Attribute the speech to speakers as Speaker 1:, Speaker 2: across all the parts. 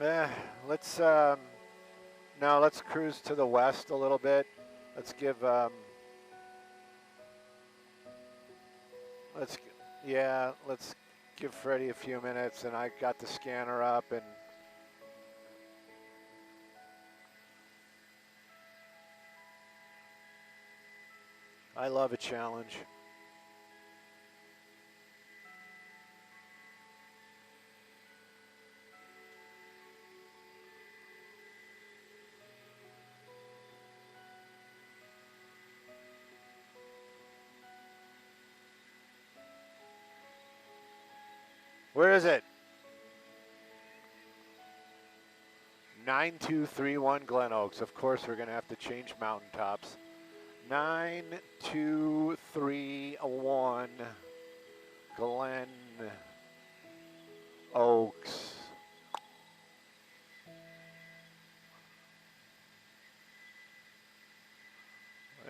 Speaker 1: Eh, let's now let's cruise to the west a little bit. Let's give let's yeah, let's give Freddie a few minutes, and I got the scanner up, and I love a challenge. Where is it? 9231 Glen Oaks. Of course, we're going to have to change mountaintops. 9231 Glen Oaks.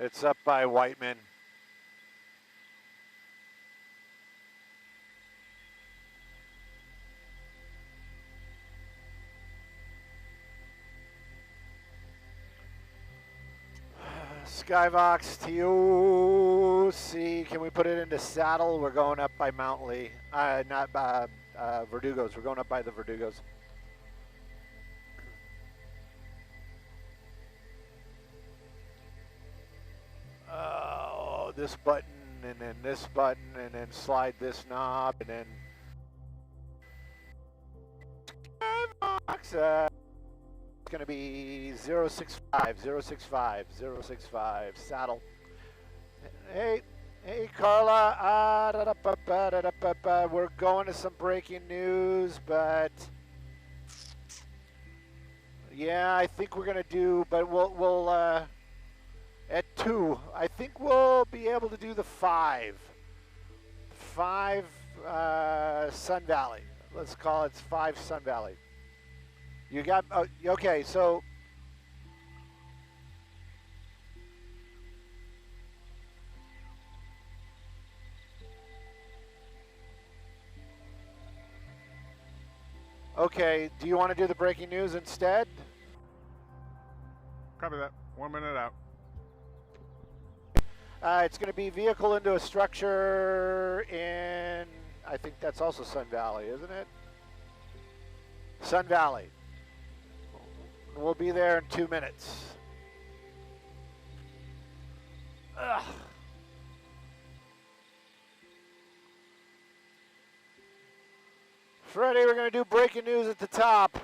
Speaker 1: It's up by Whiteman. Skyvox TOC, can we put it into saddle? We're going up by Mount Lee. Not by Verdugos. We're going up by the Verdugos. Oh, this button, and then this button, and then slide this knob, and then Skyvox, it's going to be 065, 065, 065, saddle. Hey, Carla. We're going to some breaking news, but yeah, I think we're going to do, but we'll at 2, I think we'll be able to do the 5 Sun Valley. Let's call it 5 Sun Valley. You got, okay, so okay, do you want to do the breaking news instead?
Speaker 2: Copy that. 1 minute out.
Speaker 1: It's going to be vehicle into a structure in, I think that's also Sun Valley, isn't it? Sun Valley. We'll be there in 2 minutes. Ugh. Freddie, we're going to do breaking news at the top.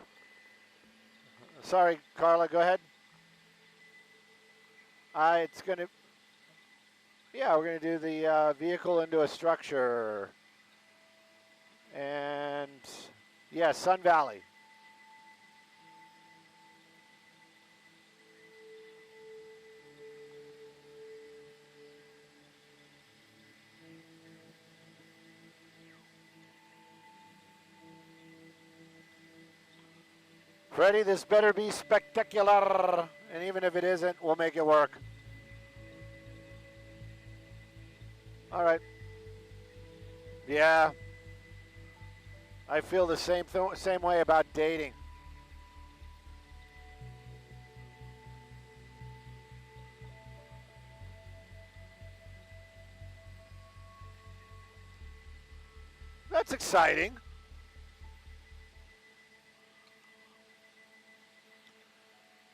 Speaker 1: Sorry, Carla, go ahead. It's going to, yeah, we're going to do the vehicle into a structure. And, yeah, Sun Valley. Freddie, this better be spectacular. And even if it isn't, we'll make it work. All right. Yeah. I feel the same way about dating. That's exciting.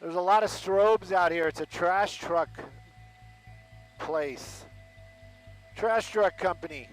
Speaker 1: There's a lot of strobes out here. It's a trash truck place. Trash truck company.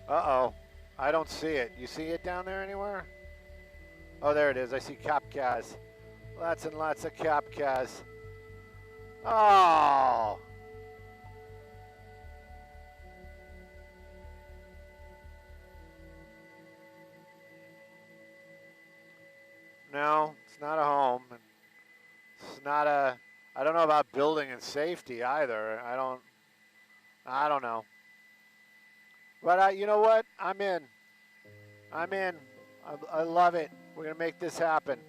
Speaker 1: Uh-oh. I don't see it. You see it down there anywhere? Oh, there it is. I see cop cars. Lots and lots of cop cars. Oh. No, it's not a home. It's not a I don't know about building and safety either. I don't know. But you know what? I'm in. I'm in. I love it. We're going to make this happen.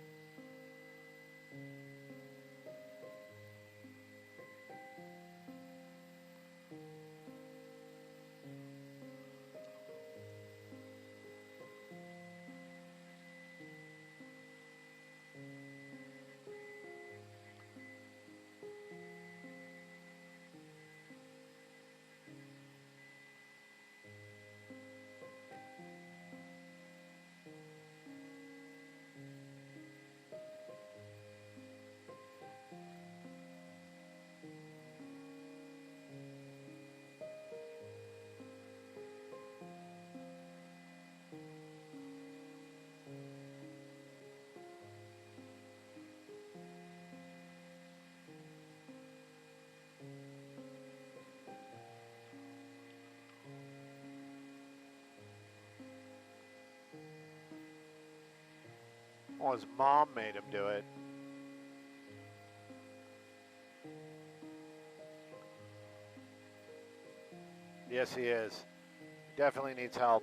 Speaker 1: Well, his mom made him do it. Yes, he is. Definitely needs help.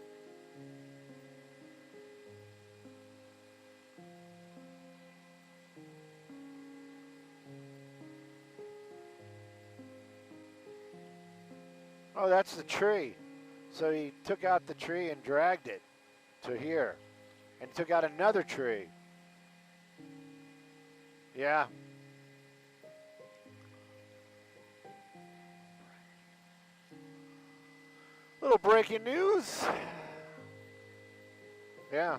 Speaker 1: Oh, that's the tree. So he took out the tree and dragged it to here. And took out another tree. Yeah. Little breaking news. Yeah.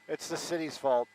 Speaker 1: It's the city's fault.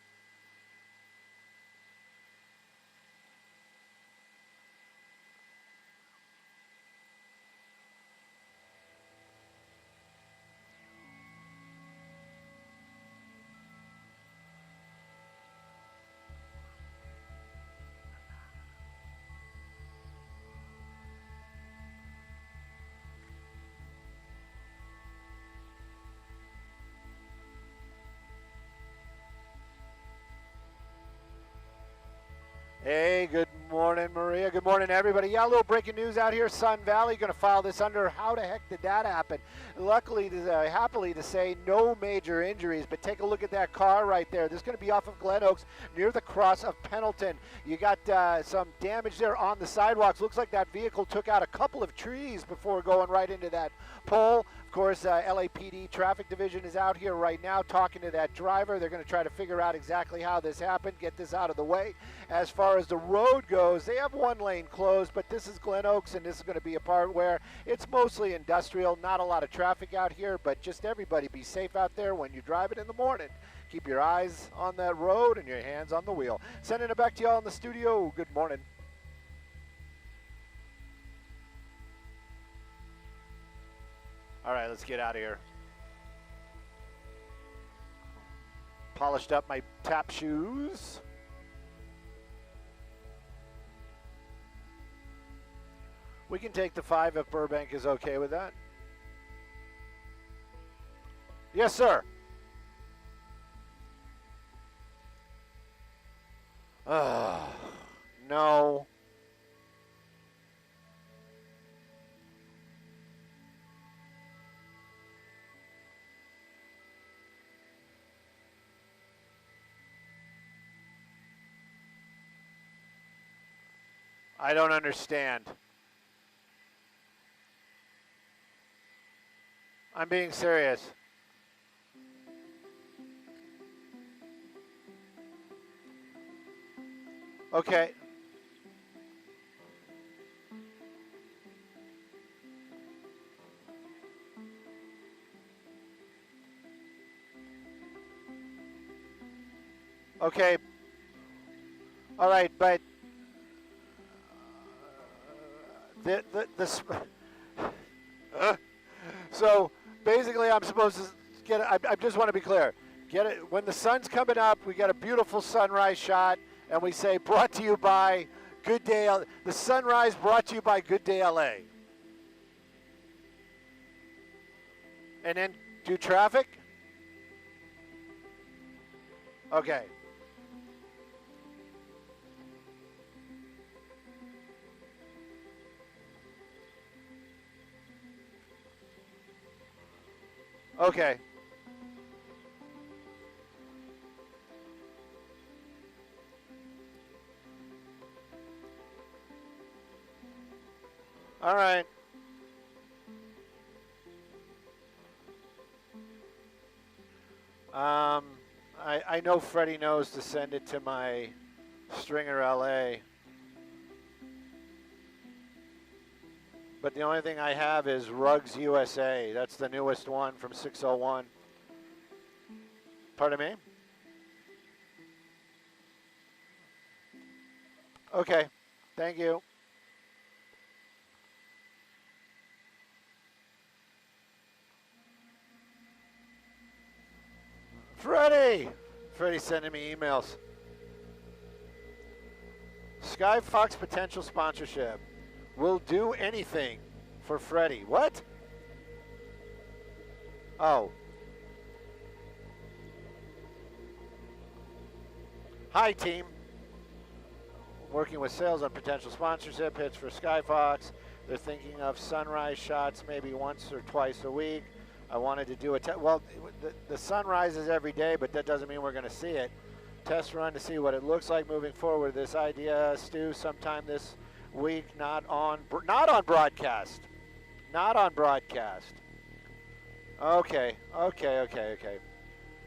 Speaker 1: Hey, good morning, Maria. Good morning, everybody. Yeah, a little breaking news out here. Sun Valley going to file this under how the heck did that happen? Luckily, happily to say, no major injuries, but take a look at that car right there. This is going to be off of Glen Oaks near the cross of Pendleton. You got some damage there on the sidewalks. Looks like that vehicle took out a couple of trees before going right into that pole. Of course, LAPD Traffic Division is out here right now talking to that driver. They're going to try to figure out exactly how this happened, get this out of the way. As far as the road goes, they have one lane closed, but this is Glen Oaks, and this is going to be a part where it's mostly industrial, not a lot of traffic out here, but just everybody be safe out there when you drive it in the morning. Keep your eyes on that road and your hands on the wheel. Sending it back to y'all in the studio. Good morning. All right, let's get out of here. Polished up my tap shoes. We can take the 5 if Burbank is okay with that. Yes, sir. No. I don't understand. I'm being serious. Okay. Okay. All right, but so basically I'm supposed to get it. I just want to be clear. Get it when the sun's coming up. We got a beautiful sunrise shot, and we say brought to you by Good Day. The sunrise brought to you by Good Day LA. And then Do traffic? Okay. Okay. All right. I know Freddie knows to send it to my Stringer LA. But the only thing I have is Rugs USA. That's the newest one from 601. Pardon me? Okay. Thank you. Freddie! Freddie's sending me emails. Sky Fox potential sponsorship. Will do anything for Freddie. What? Oh. Hi, team. Working with sales on potential sponsorship hits for Sky Fox. They're thinking of sunrise shots maybe once or twice a week. I wanted to do a well, the sunrise is every day, but that doesn't mean we're going to see it. Test run to see what it looks like moving forward. This idea, Stu, sometime this week, not on broadcast. Not on broadcast. Okay.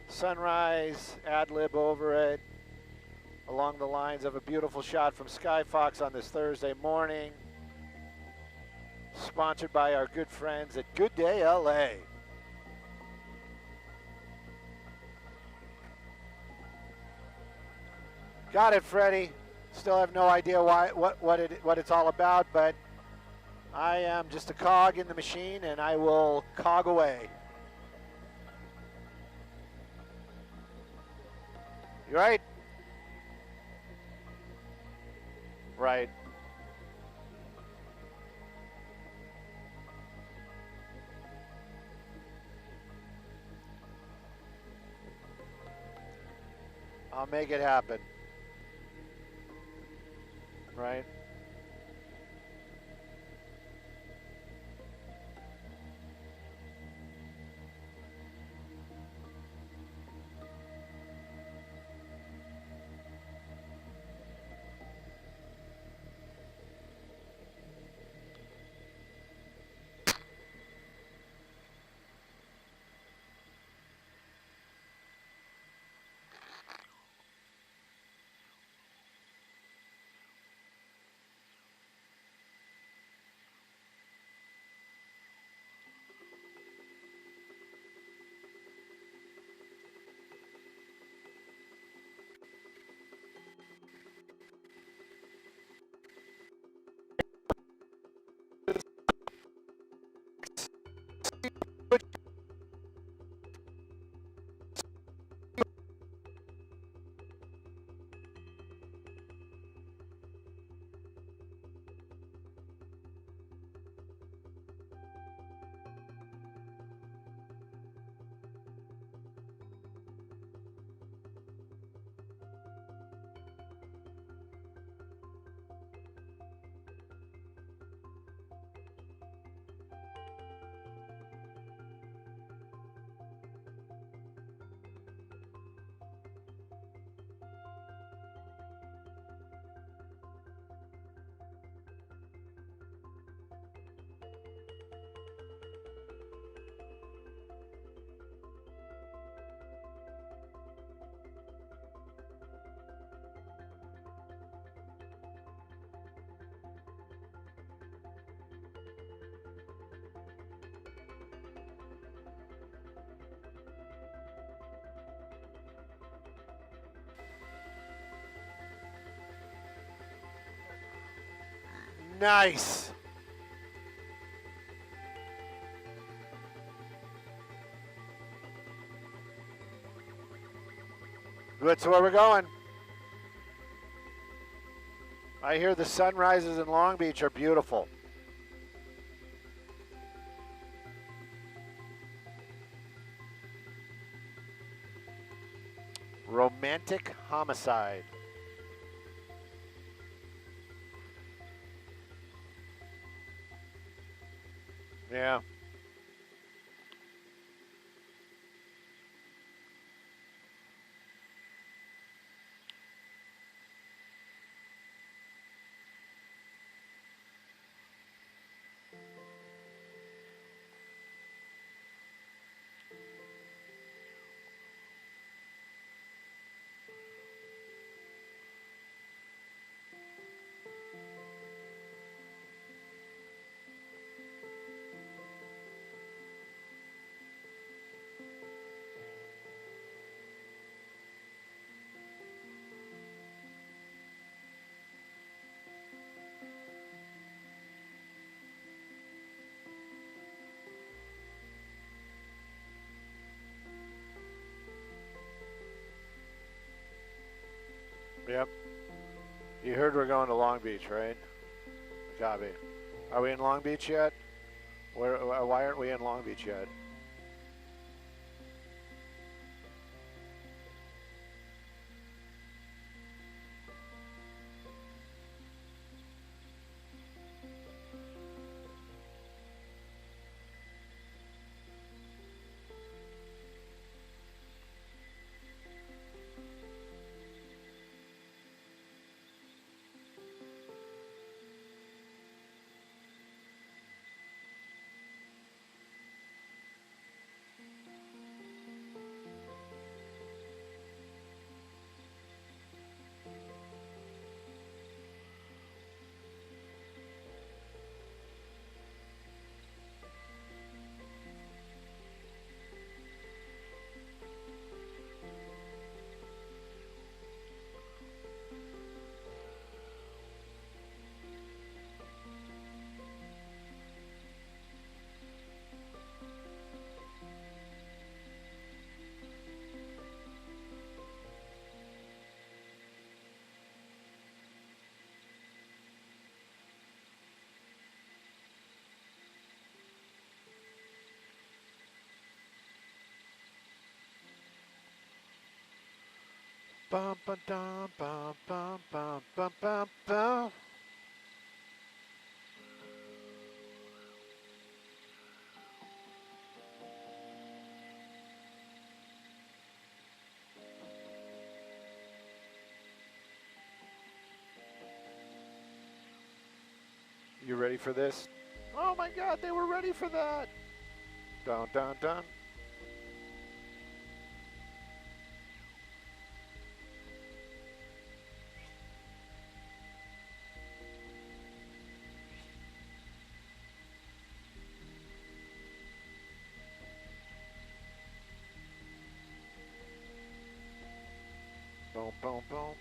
Speaker 1: Sunrise, ad lib over it, along the lines of a beautiful shot from Sky Fox on this Thursday morning. Sponsored by our good friends at Good Day LA. Got it, Freddie. Still have no idea what it's all about, but I am just a cog in the machine, and I will cog away. You right? Right. I'll make it happen. Right. Nice. That's where we're going. I hear the sunrises in Long Beach are beautiful. Romantic homicide. Yeah. Yep. You heard we're going to Long Beach, right? Copy. Are we in Long Beach yet? Why aren't we in Long Beach yet? Bum, ba, dum, bum, bum, bum, bum, bum, bum. You ready for this? Oh my God, they were ready for that. Dun, dun, dun. Boom, boom, boom.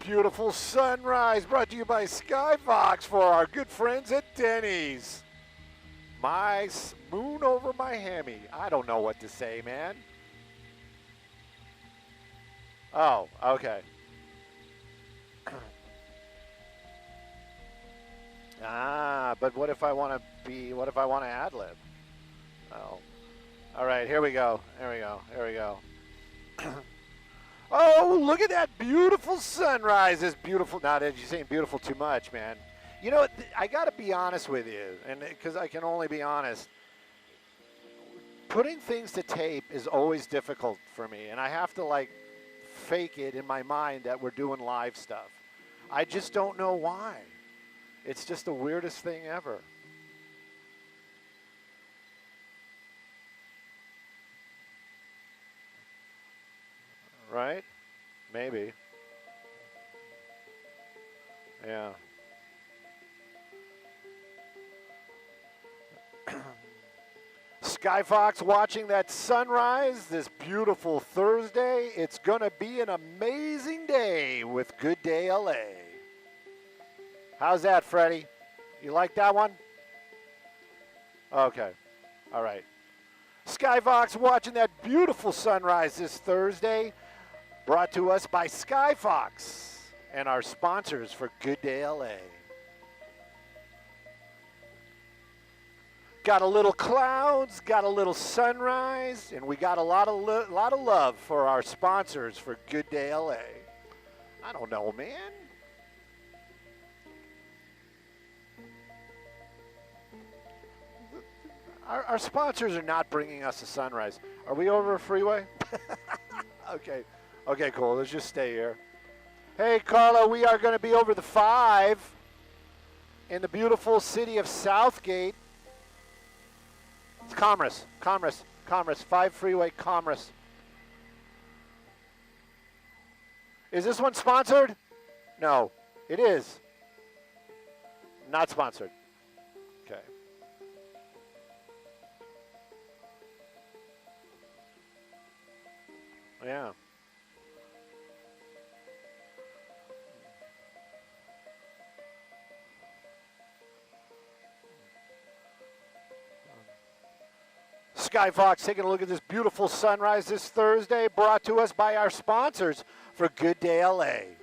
Speaker 1: Beautiful sunrise brought to you by Skyfox for our good friends at Denny's. My moon over my hammy. I don't know what to say, man. Oh, okay. But what if I want to ad lib? Oh. All right, here we go. Here we go. Here we go. Oh, look at that beautiful sunrise. It's beautiful. Now, you're saying beautiful too much, man. You know, I got to be honest with you, and because I can only be honest. Putting things to tape is always difficult for me, and I have to like fake it in my mind that we're doing live stuff. I just don't know why. It's just the weirdest thing ever. Right? Maybe. Yeah. Skyfox watching that sunrise this beautiful Thursday. It's going to be an amazing day with Good Day LA. How's that, Freddie? You like that one? Okay. All right. Skyfox watching that beautiful sunrise this Thursday. Brought to us by Skyfox and our sponsors for Good Day LA. Got a little clouds, got a little sunrise, and we got a lot of love for our sponsors for Good Day LA. I don't know, man. Our sponsors are not bringing us a sunrise. Are we over a freeway? Okay. Okay, cool. Let's just stay here. Hey, Carla, we are going to be over the 5 in the beautiful city of Southgate. It's Commerce, 5 freeway, Commerce. Is this one sponsored? No, it is. Not sponsored. Okay. Yeah. Skyfox taking a look at this beautiful sunrise this Thursday, brought to us by our sponsors for Good Day LA.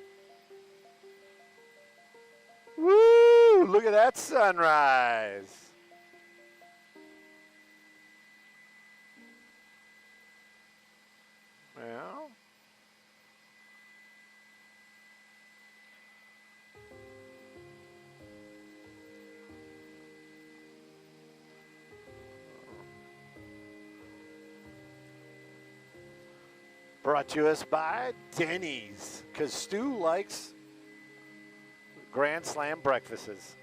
Speaker 1: Woo! Look at that sunrise. Yeah. Brought to us by Denny's, because Stu likes Grand Slam breakfasts.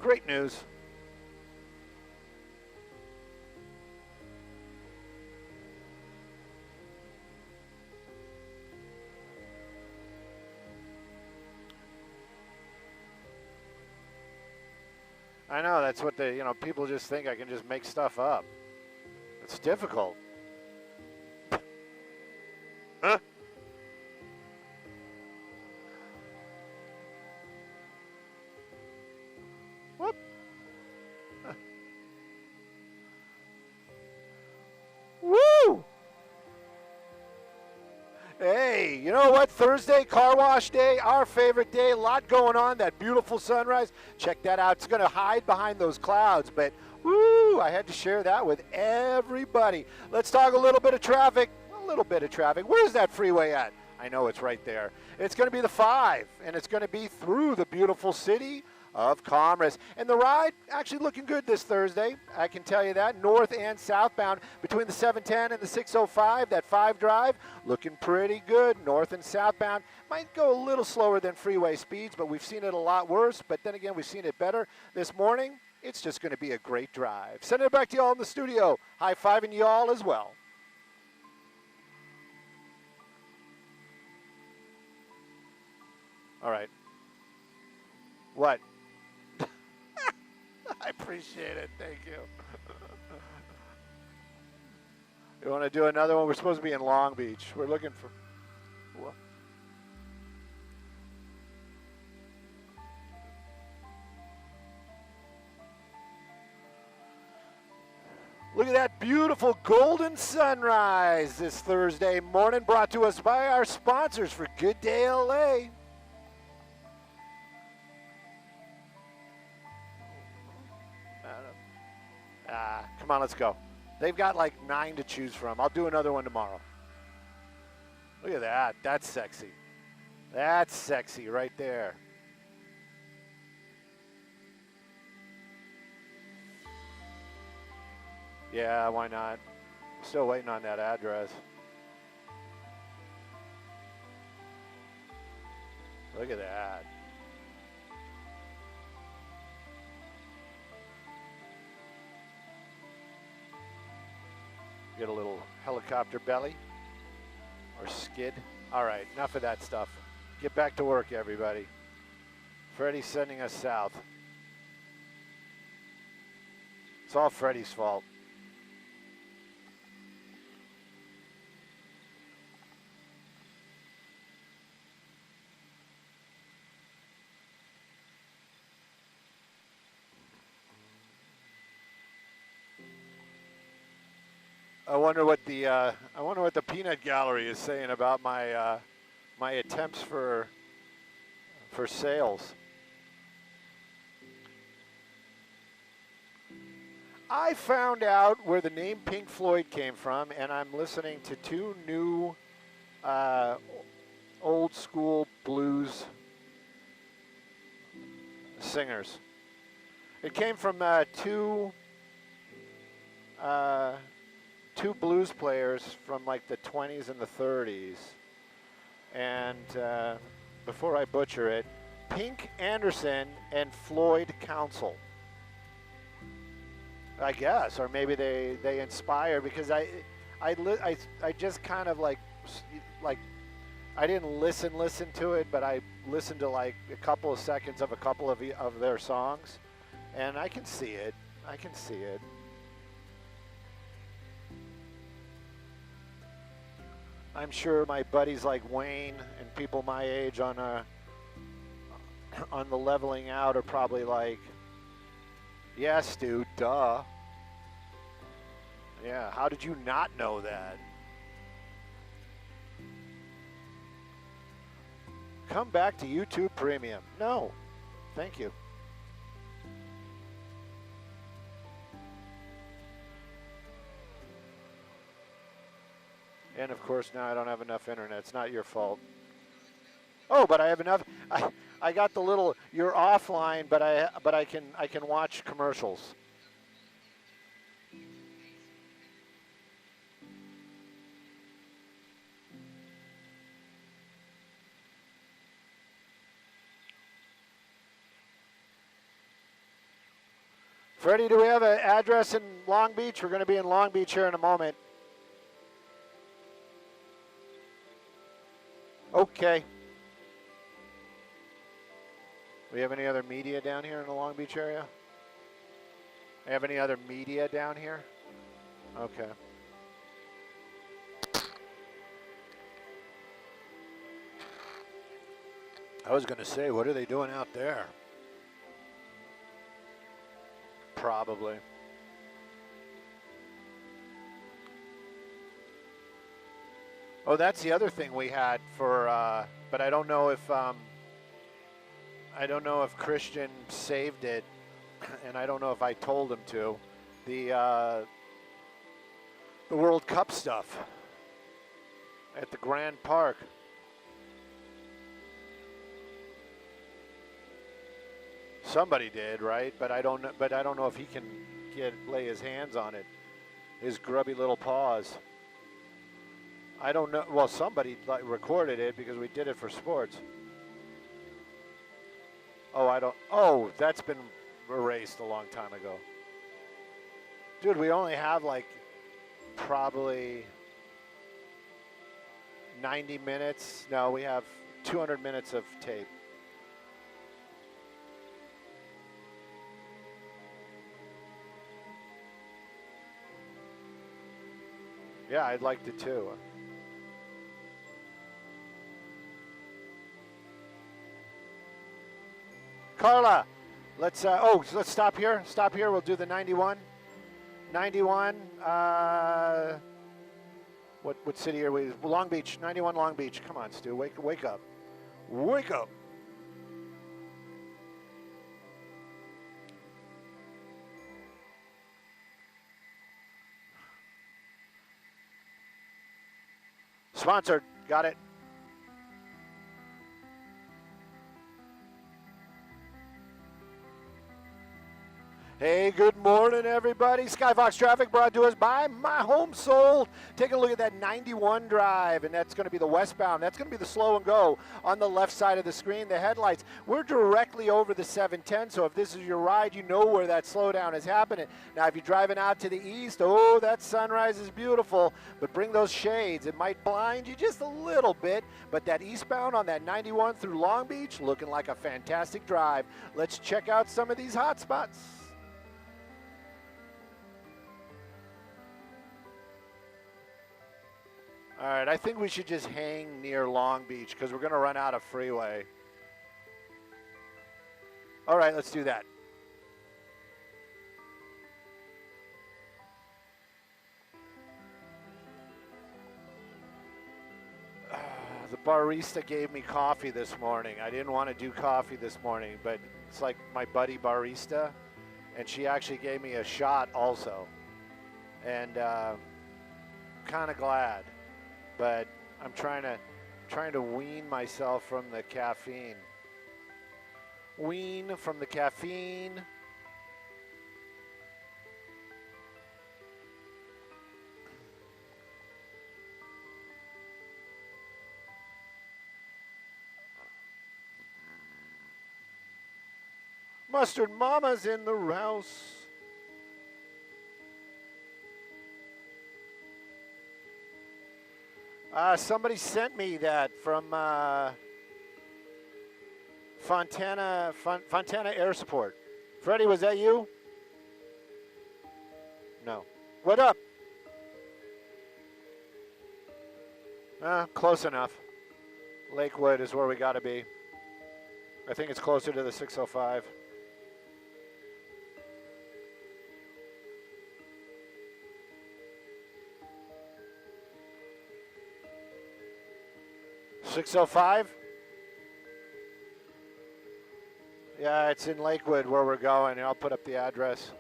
Speaker 1: Great news. I know, that's what people just think I can just make stuff up. It's difficult. Huh? Whoop. Woo! Hey, you know what? Thursday, car wash day, our favorite day. A lot going on. That beautiful sunrise. Check that out. It's going to hide behind those clouds, but woo, I had to share that with everybody. Let's talk a little bit of traffic. A little bit of traffic. Where's that freeway at? I know it's right there. It's going to be the 5, and it's going to be through the beautiful city of Commerce. And the ride actually looking good this Thursday. I can tell you that. North and southbound between the 710 and the 605, that 5 drive, looking pretty good. North and southbound might go a little slower than freeway speeds, but we've seen it a lot worse. But then again, we've seen it better this morning. It's just going to be a great drive. Sending it back to y'all in the studio. High-fiving y'all as well. All right. What? I appreciate it. Thank you. You want to do another one? We're supposed to be in Long Beach. We're looking for... What? Look at that beautiful golden sunrise this Thursday morning, brought to us by our sponsors for Good Day LA. Come on, let's go. They've got like 9 to choose from. I'll do another one tomorrow. Look at that. That's sexy. That's sexy right there. Yeah, why not? Still waiting on that address. Look at that. Get a little helicopter belly or skid. All right, enough of that stuff. Get back to work, everybody. Freddie's sending us south. It's all Freddie's fault. I wonder what the peanut gallery is saying about my my attempts for sales. I found out where the name Pink Floyd came from, and I'm listening to two new old school blues singers. It came from two blues players from like the 20s and the 30s. And before I butcher it, Pink Anderson and Floyd Council. I guess, or maybe they inspired, because I just kind of like I didn't listen to it, but I listened to like a couple of seconds of a couple of their songs, and I can see it. I can see it. I'm sure my buddies like Wayne and people my age on the leveling out are probably like, yes, dude, duh. Yeah, how did you not know that? Come back to YouTube Premium. No, thank you. And of course now I don't have enough internet. It's not your fault. Oh, but I have enough. I got the little, you're offline, but I can watch commercials. Freddie, do we have an address in Long Beach? We're going to be in Long Beach here in a moment. Okay. We have any other media down here in the Long Beach area? Have any other media down here? Okay. I was going to say, what are they doing out there? Probably. Oh, that's the other thing we had for, but I don't know if Christian saved it, and I don't know if I told him to. The World Cup stuff at the Grand Park. Somebody did, right? But I don't know if he can lay his hands on it. His grubby little paws. I don't know. Well, somebody recorded it because we did it for sports. Oh, that's been erased a long time ago. Dude, we only have like probably 90 minutes. No, we have 200 minutes of tape. Yeah, I'd like to too. Carla, let's stop here. Stop here. We'll do the 91. 91. What city are we? Long Beach. 91 Long Beach. Come on, Stu. Wake up. Wake up. Sponsored. Got it. Hey, good morning, everybody. Skyfox traffic brought to us by My Home Sold. Taking a look at that 91 drive, and that's going to be the westbound. That's going to be the slow and go on the left side of the screen. The headlights, we're directly over the 710, so if this is your ride, you know where that slowdown is happening. Now, if you're driving out to the east, oh, that sunrise is beautiful, but bring those shades. It might blind you just a little bit, but that eastbound on that 91 through Long Beach, looking like a fantastic drive. Let's check out some of these hot spots. All right, I think we should just hang near Long Beach because we're going to run out of freeway. All right, let's do that. The barista gave me coffee this morning. I didn't want to do coffee this morning, but it's like my buddy barista, and she actually gave me a shot also. And kind of glad. But I'm trying to wean myself from the caffeine. Wean from the caffeine. Mustard Mama's in the house. Somebody sent me that from Fontana Air Support. Freddie, was that you? No. What up? Close enough. Lakewood is where we got to be. I think it's closer to the 605. .605? Yeah, it's in Lakewood where we're going. I'll put up the address.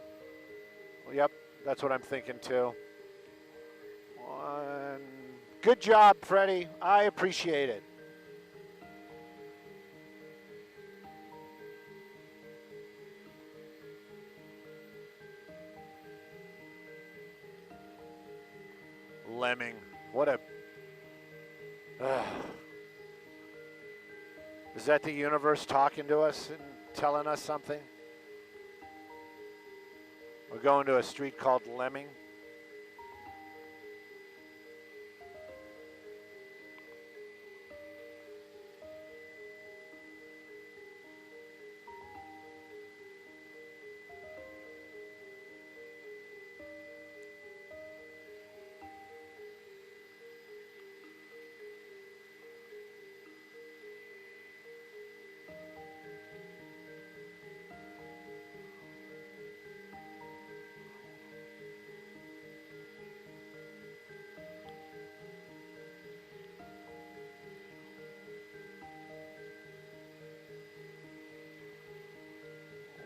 Speaker 1: Yep, that's what I'm thinking too. Good job, Freddie. I appreciate it. Lemming. What a... Is that the universe talking to us and telling us something? We're going to a street called Lemming.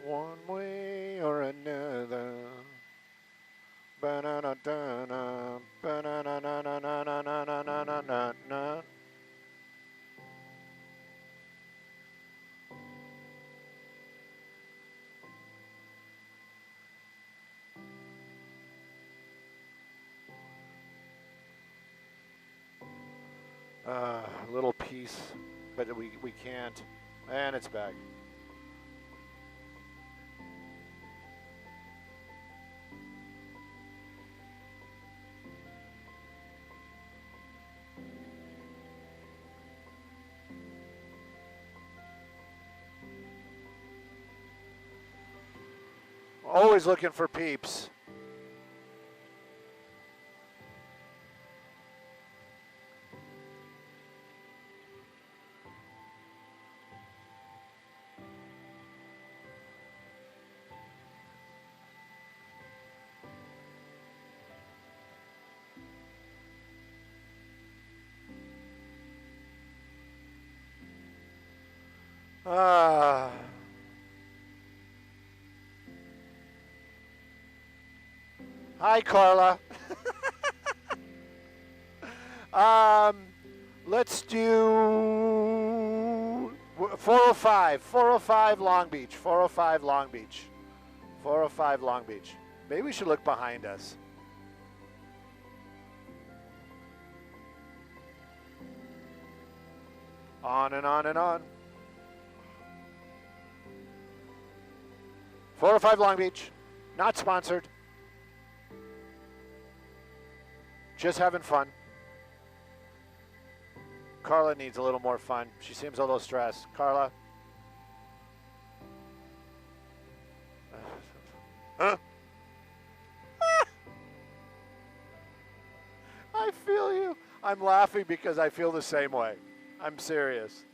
Speaker 1: One way or another. Ba-na-na-da-na, ba-na-na-na-na-na-na-na-na-na. Little piece, but we can't. And it's back. Always looking for peeps. Hi, Carla. Let's do 405 Long Beach. 405 Long Beach. 405 Long Beach. Maybe we should look behind us. On and on and on. 405 Long Beach. Not sponsored. Just having fun. Carla needs a little more fun. She seems a little stressed. Carla? Huh? I feel you. I'm laughing because I feel the same way. I'm serious.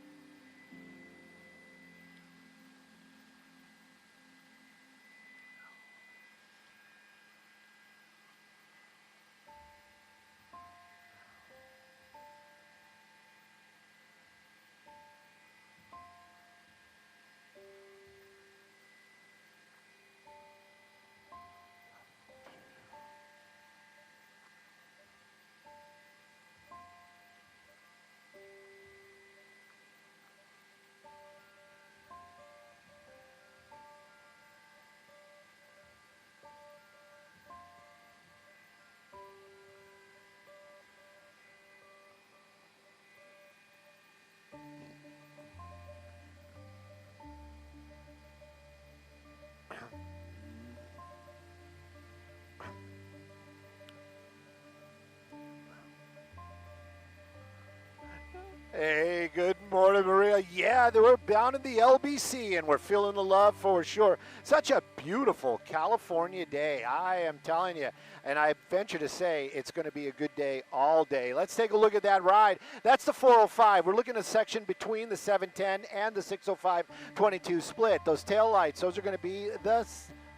Speaker 1: Hey, good morning, Maria. Yeah, we're down in the LBC, and we're feeling the love for sure. Such a beautiful California day, I am telling you. And I venture to say it's going to be a good day all day. Let's take a look at that ride. That's the 405. We're looking at a section between the 710 and the 605-22 split. Those tail lights, those are going to be the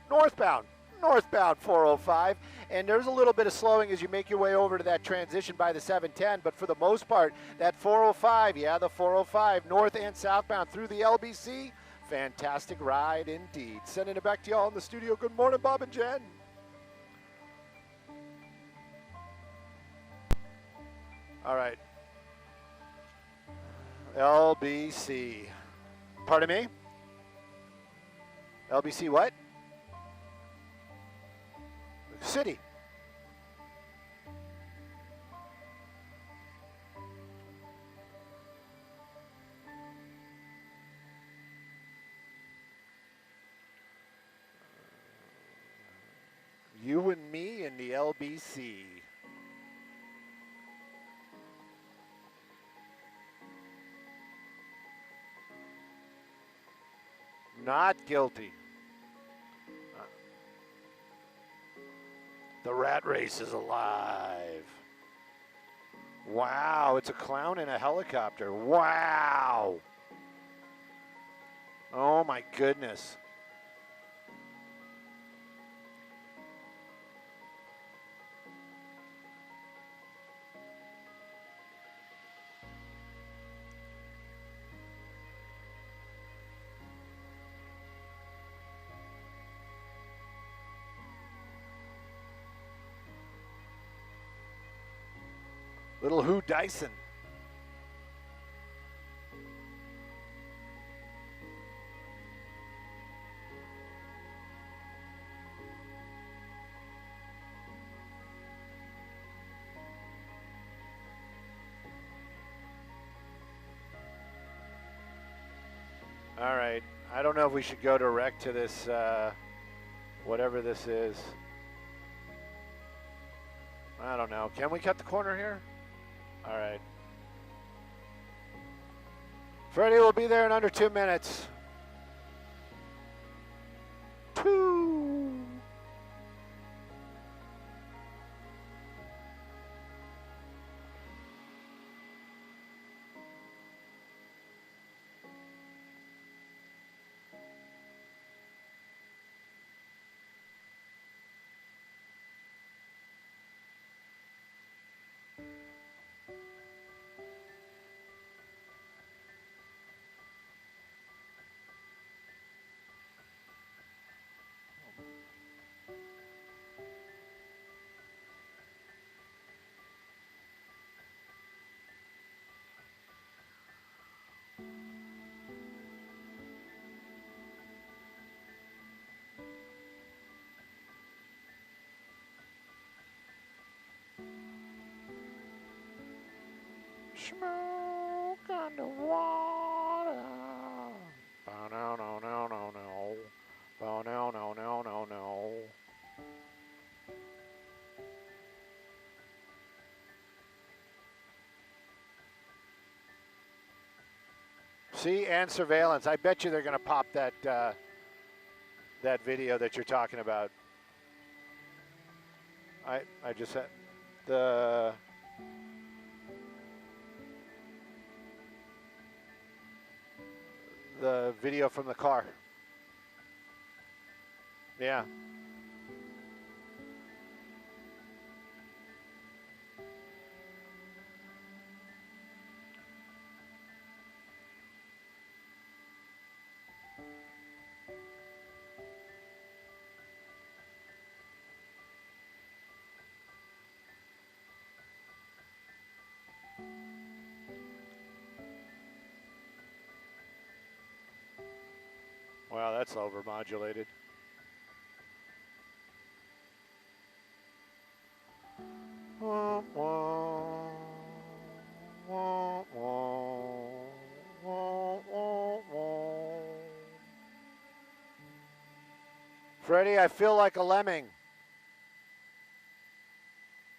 Speaker 1: northbound 405, and there's a little bit of slowing as you make your way over to that transition by the 710, but for the most part, that 405, yeah, the 405, north and southbound through the LBC, fantastic ride indeed. Sending it back to y'all in the studio. Good morning, Bob and Jen. All right. LBC. Pardon me? LBC what? City. You and me in the LBC. Not guilty. The rat race is alive. Wow, it's a clown in a helicopter. Wow. Oh my goodness. Little Who Dyson. All right. I don't know if we should go direct to this, whatever this is. I don't know. Can we cut the corner here? All right. Freddie will be there in under 2 minutes. 2. Smoke underwater. Oh, no, no, no, no, no. Oh, no, no, no, no, no. See, and surveillance. I bet you they're going to pop that that video that you're talking about. I just had the video from the car. Yeah. Wow, that's overmodulated. Wah, wah, wah, wah, wah, wah, wah. Freddie, I feel like a lemming.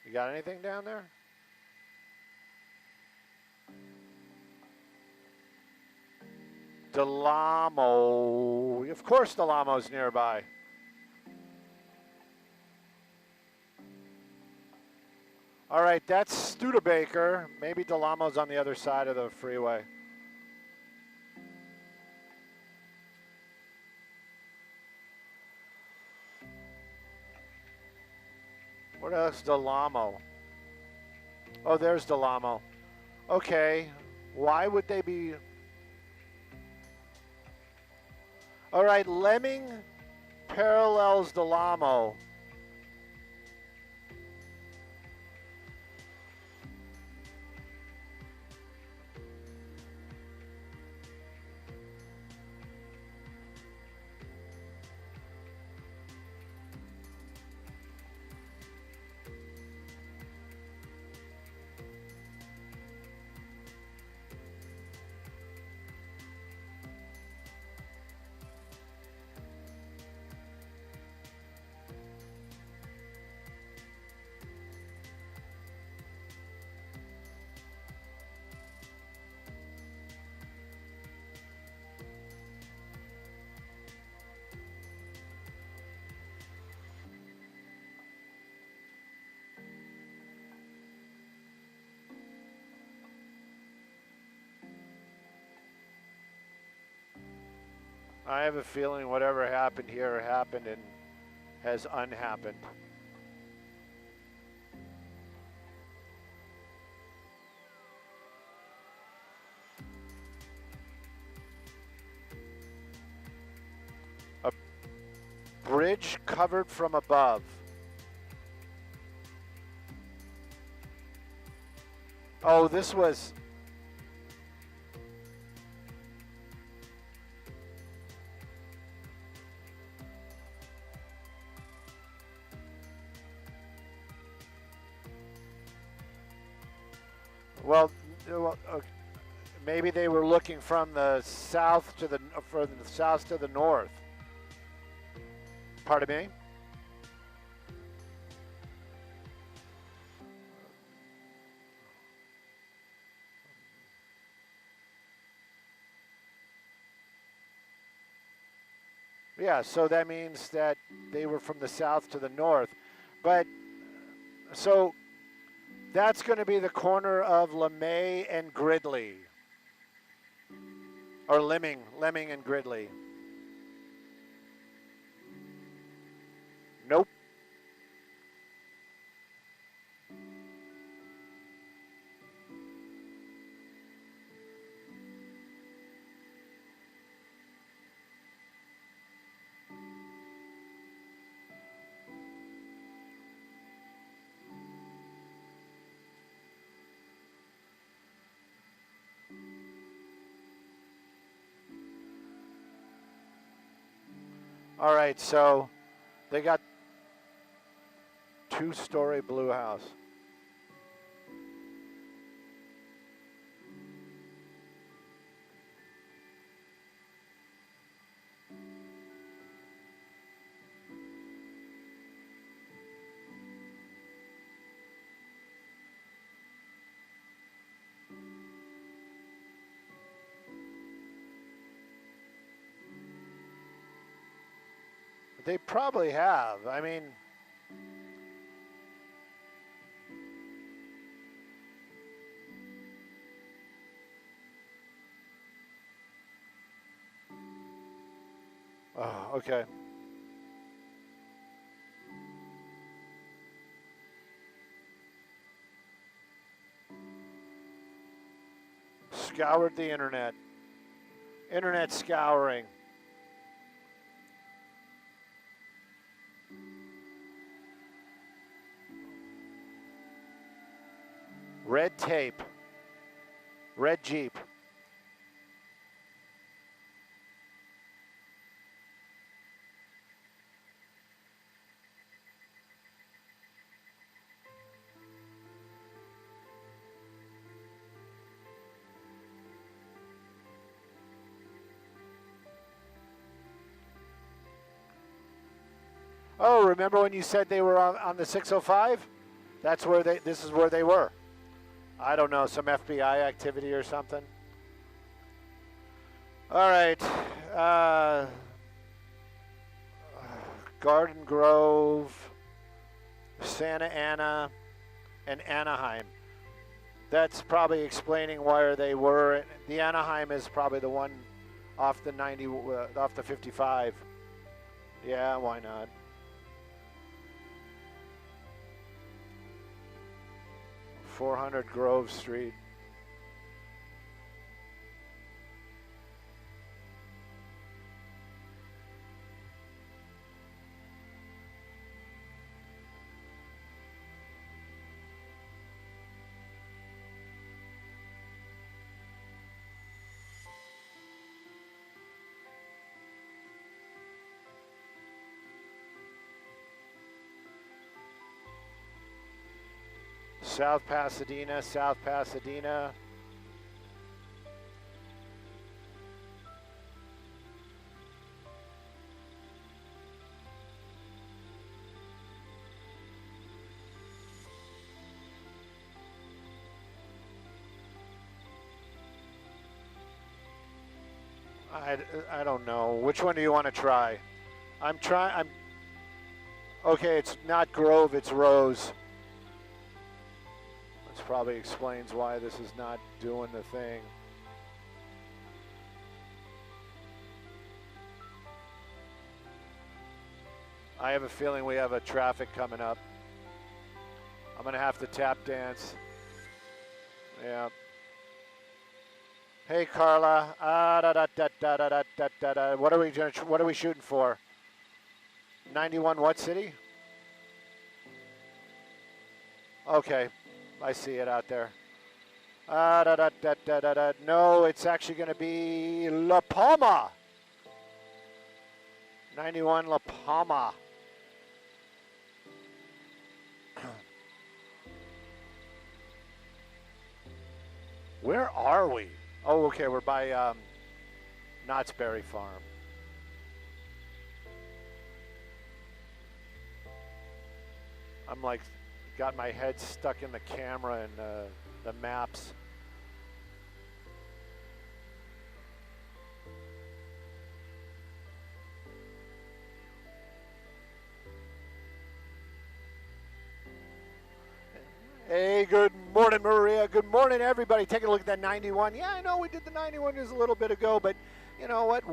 Speaker 1: You got anything down there? Delamo. Of course Delamo's nearby. All right, that's Studebaker. Maybe Delamo's on the other side of the freeway. What else? Delamo. Oh, there's Delamo. Okay, why would they be? All right, Lemming parallels Delamo. I have a feeling whatever happened here happened and has unhappened. A bridge covered from above. Oh, this was... Well, maybe they were looking from the south to the north. Pardon me? Yeah, so that means that they were from the south to the north. But, so that's going to be the corner of LeMay and Gridley. Or Lemming and Gridley. Nope. All right, so they got two-story blue house. They probably have. I mean, oh, okay. Scoured the internet. Internet scouring. Red tape. Red Jeep. Oh, remember when you said they were on the 605? That's where this is where they were. I don't know, some FBI activity or something. All right. Garden Grove, Santa Ana, and Anaheim. That's probably explaining where they were. The Anaheim is probably the one off the 90, off the 55. Yeah, why not? .400 Grove Street. South Pasadena, South Pasadena. I don't know. Which one do you want to try? I'm okay, it's not Grove, it's Rose. This probably explains why this is not doing the thing. I have a feeling we have a traffic coming up. I'm gonna have to tap dance. Yeah. Hey Carla. What are we shooting for? 91 what city? Okay. I see it out there. No, it's actually going to be La Palma. 91 La Palma. Where are we? Oh, okay, we're by Knott's Berry Farm. I'm like, got my head stuck in the camera and the maps. Hey, good morning, Maria. Good morning, everybody. Take a look at that 91. Yeah, I know we did the 91 just a little bit ago, but you know what?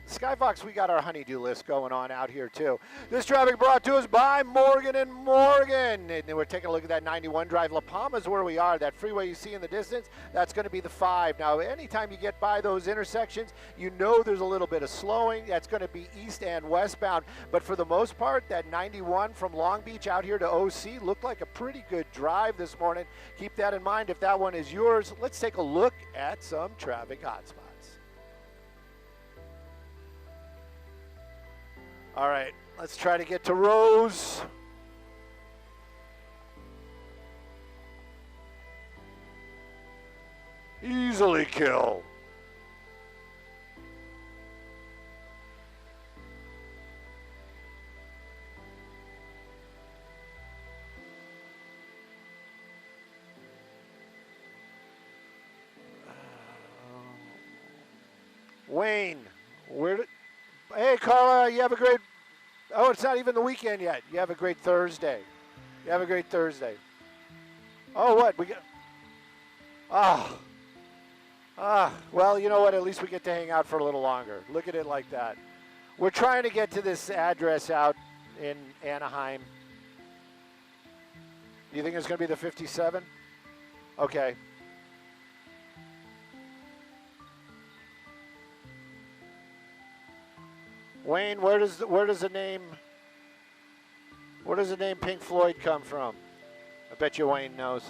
Speaker 1: Skyfox, we got our honeydew list going on out here, too. This traffic brought to us by Morgan & Morgan. And we're taking a look at that 91 Drive. La Palma is where we are. That freeway you see in the distance, that's going to be the 5. Now, anytime you get by those intersections, you know there's a little bit of slowing. That's going to be east and westbound. But for the most part, that 91 from Long Beach out here to OC looked like a pretty good drive this morning. Keep that in mind if that one is yours. Let's take a look at some traffic hotspots. All right, let's try to get to Rose. Easily kill. Wayne, hey Carla, you have a great Oh, it's not even the weekend yet. You have a great Thursday. You have a great Thursday. Oh, what? We got... Well, you know what? At least we get to hang out for a little longer. Look at it like that. We're trying to get to this address out in Anaheim. You think it's going to be the 57? Okay. Wayne, where does the name Pink Floyd come from? I bet you Wayne knows.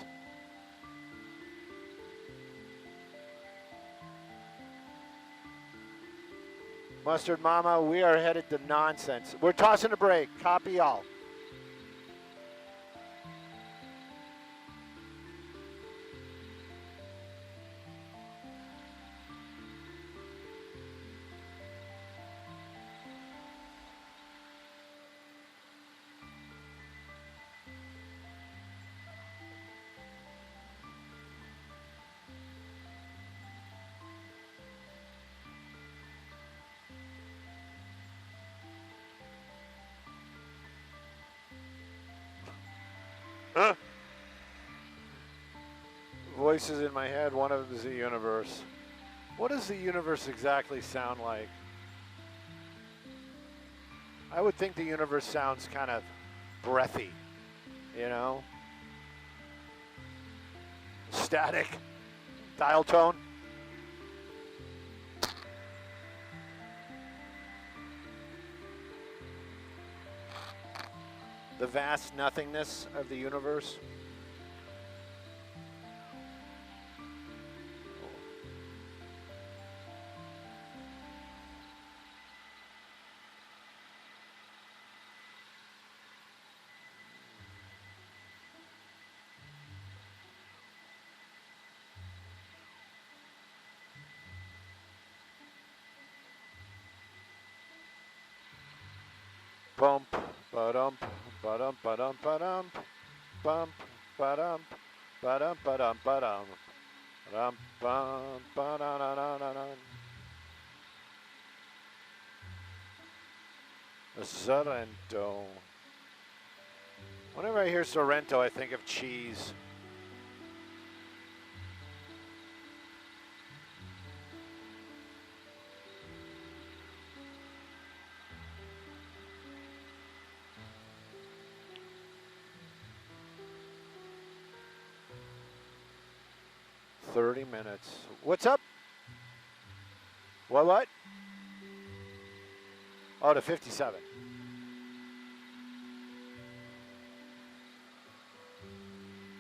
Speaker 1: Mustard Mama, we are headed to nonsense. We're tossing a break. Copy all. Voices in my head, one of them is the universe. What does the universe exactly sound like? I would think the universe sounds kind of breathy, you know? Static, dial tone. The vast nothingness of the universe. Bump, ba-dump, ba-dump, ba-dump, ba-dump, bump, ba-dump, ba-dump, ba-dump, ba-dump, ba-dump, bump, ba-da-da-da-da-da. Sorrento. Whenever I hear Sorrento, I think of cheese. Minutes. What's up? What? Oh, to 57.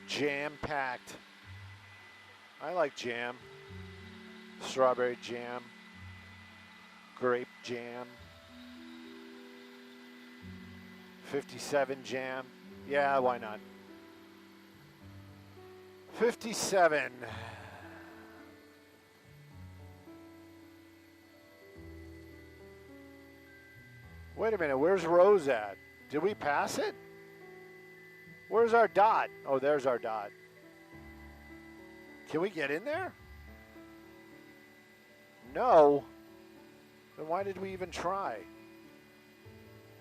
Speaker 1: Jam-packed. I like jam. Strawberry jam. Grape jam. 57 jam. Yeah, why not? 57. Wait a minute, where's Rose at? Did we pass it? Where's our dot? Oh, there's our dot. Can we get in there? No. Then why did we even try?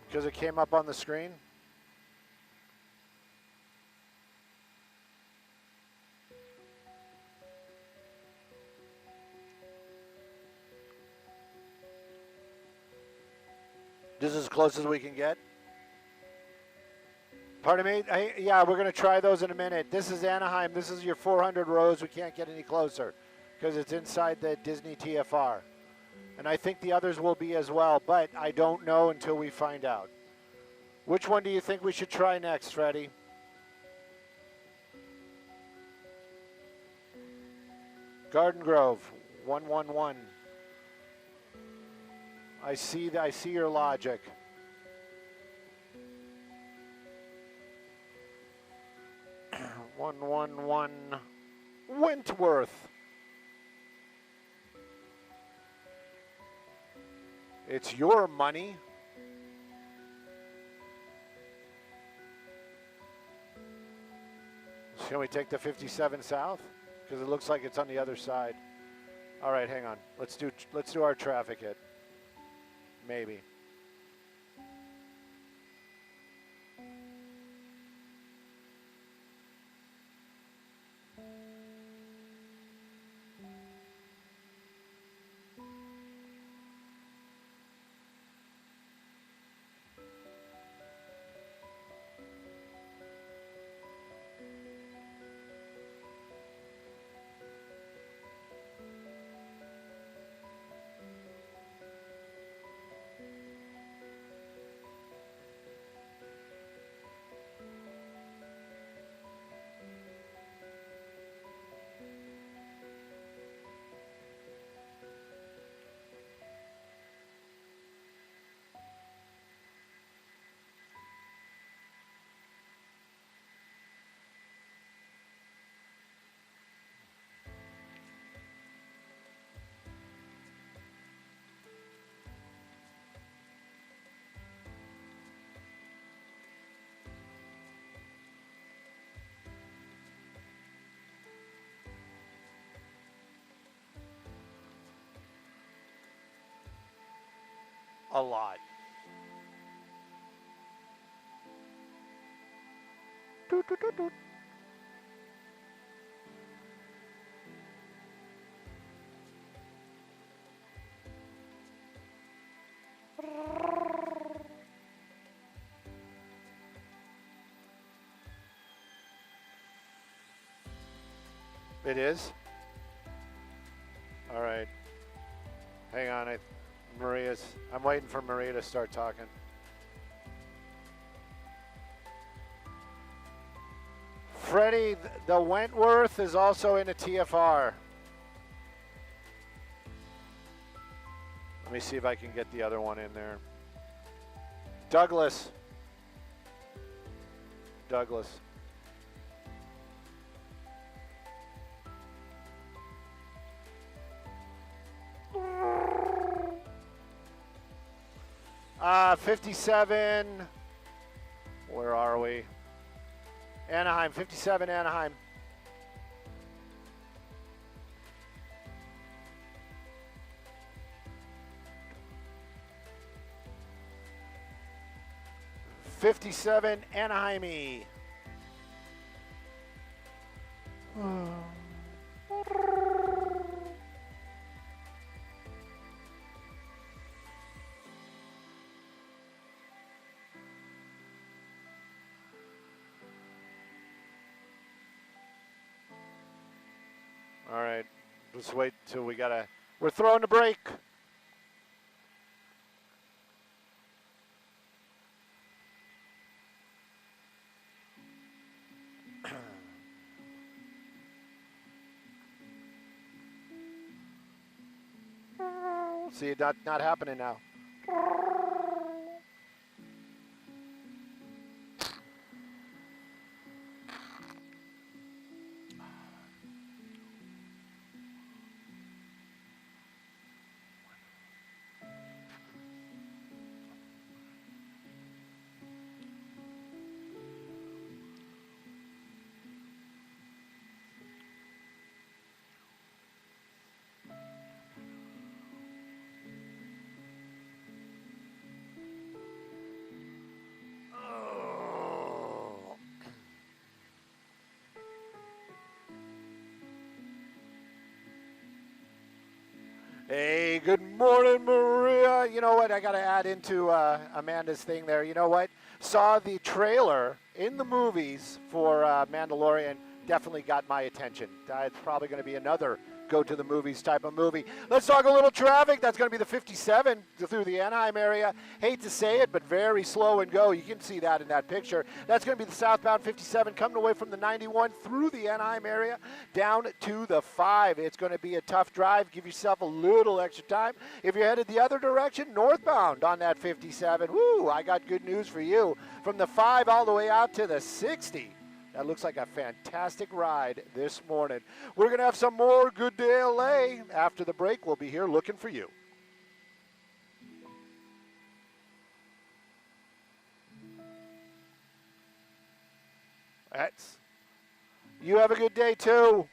Speaker 1: Because it came up on the screen? This is as close as we can get. Pardon me? Yeah, we're going to try those in a minute. This is Anaheim. This is your 400 rows. We can't get any closer because it's inside the Disney TFR. And I think the others will be as well, but I don't know until we find out. Which one do you think we should try next, Freddie? Garden Grove, 111. I see your logic. (111) Wentworth. It's your money. Can we take the 57 south? Because it looks like it's on the other side. All right, hang on. Let's do our traffic hit. Maybe. a lot. Doot, doot, doot, doot. It is? All right. Hang on. I'm waiting for Maria to start talking. Freddie, the Wentworth is also in a TFR. Let me see if I can get the other one in there. Douglas. Douglas. Uh, 57. Where are we? Anaheim, 57 Anaheim. '57 Anaheim-y. All right, let's wait till we're throwing a break. See, not happening now. Hey, good morning, Maria. You know what? I got to add into Amanda's thing there. You know what? Saw the trailer in the movies for Mandalorian. Definitely got my attention. It's probably going to be another go to the movies type of movie. Let's talk a little traffic. That's going to be the 57 through the Anaheim area. Hate to say it, but very slow and go. You can see that in that picture. That's going to be the southbound 57 coming away from the 91 through the Anaheim area down to the 5. It's going to be a tough drive. Give yourself a little extra time. If you're headed the other direction, northbound on that 57, woo, I got good news for you. From the 5 all the way out to the 60. That looks like a fantastic ride this morning. We're going to have some more Good Day LA. After the break, we'll be here looking for you. You have a good day, too.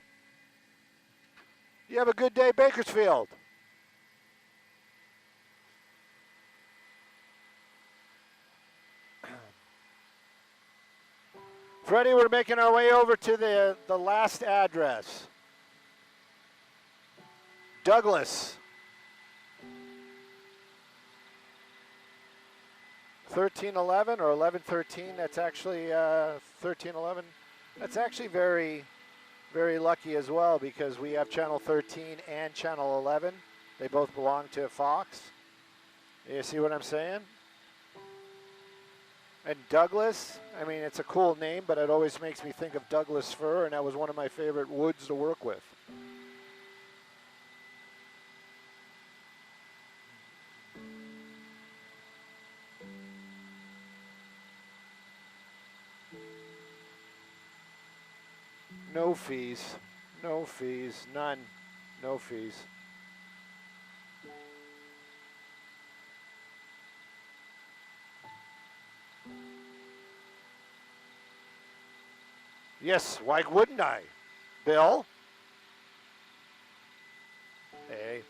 Speaker 1: You have a good day, Bakersfield. Freddie, we're making our way over to the last address. Douglas. 1311 or 1113. That's actually 1311. That's actually very, very lucky as well because we have channel 13 and channel 11. They both belong to Fox. You see what I'm saying? And Douglas, I mean, it's a cool name, but it always makes me think of Douglas fir, and that was one of my favorite woods to work with. No fees, no fees, none, no fees. Yes, why wouldn't I? Bill? Hey.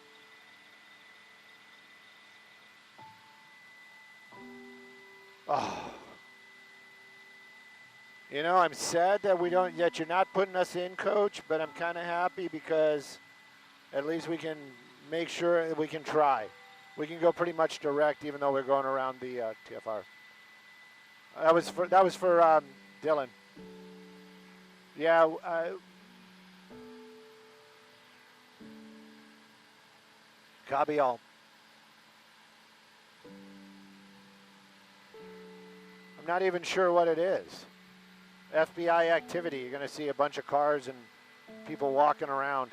Speaker 1: Oh. You know, I'm sad that you're not putting us in, Coach, but I'm kind of happy because at least we can make sure that we can try. We can go pretty much direct, even though we're going around the TFR. That was for Dylan. Yeah. Copy all. I'm not even sure what it is. FBI activity. You're going to see a bunch of cars and people walking around.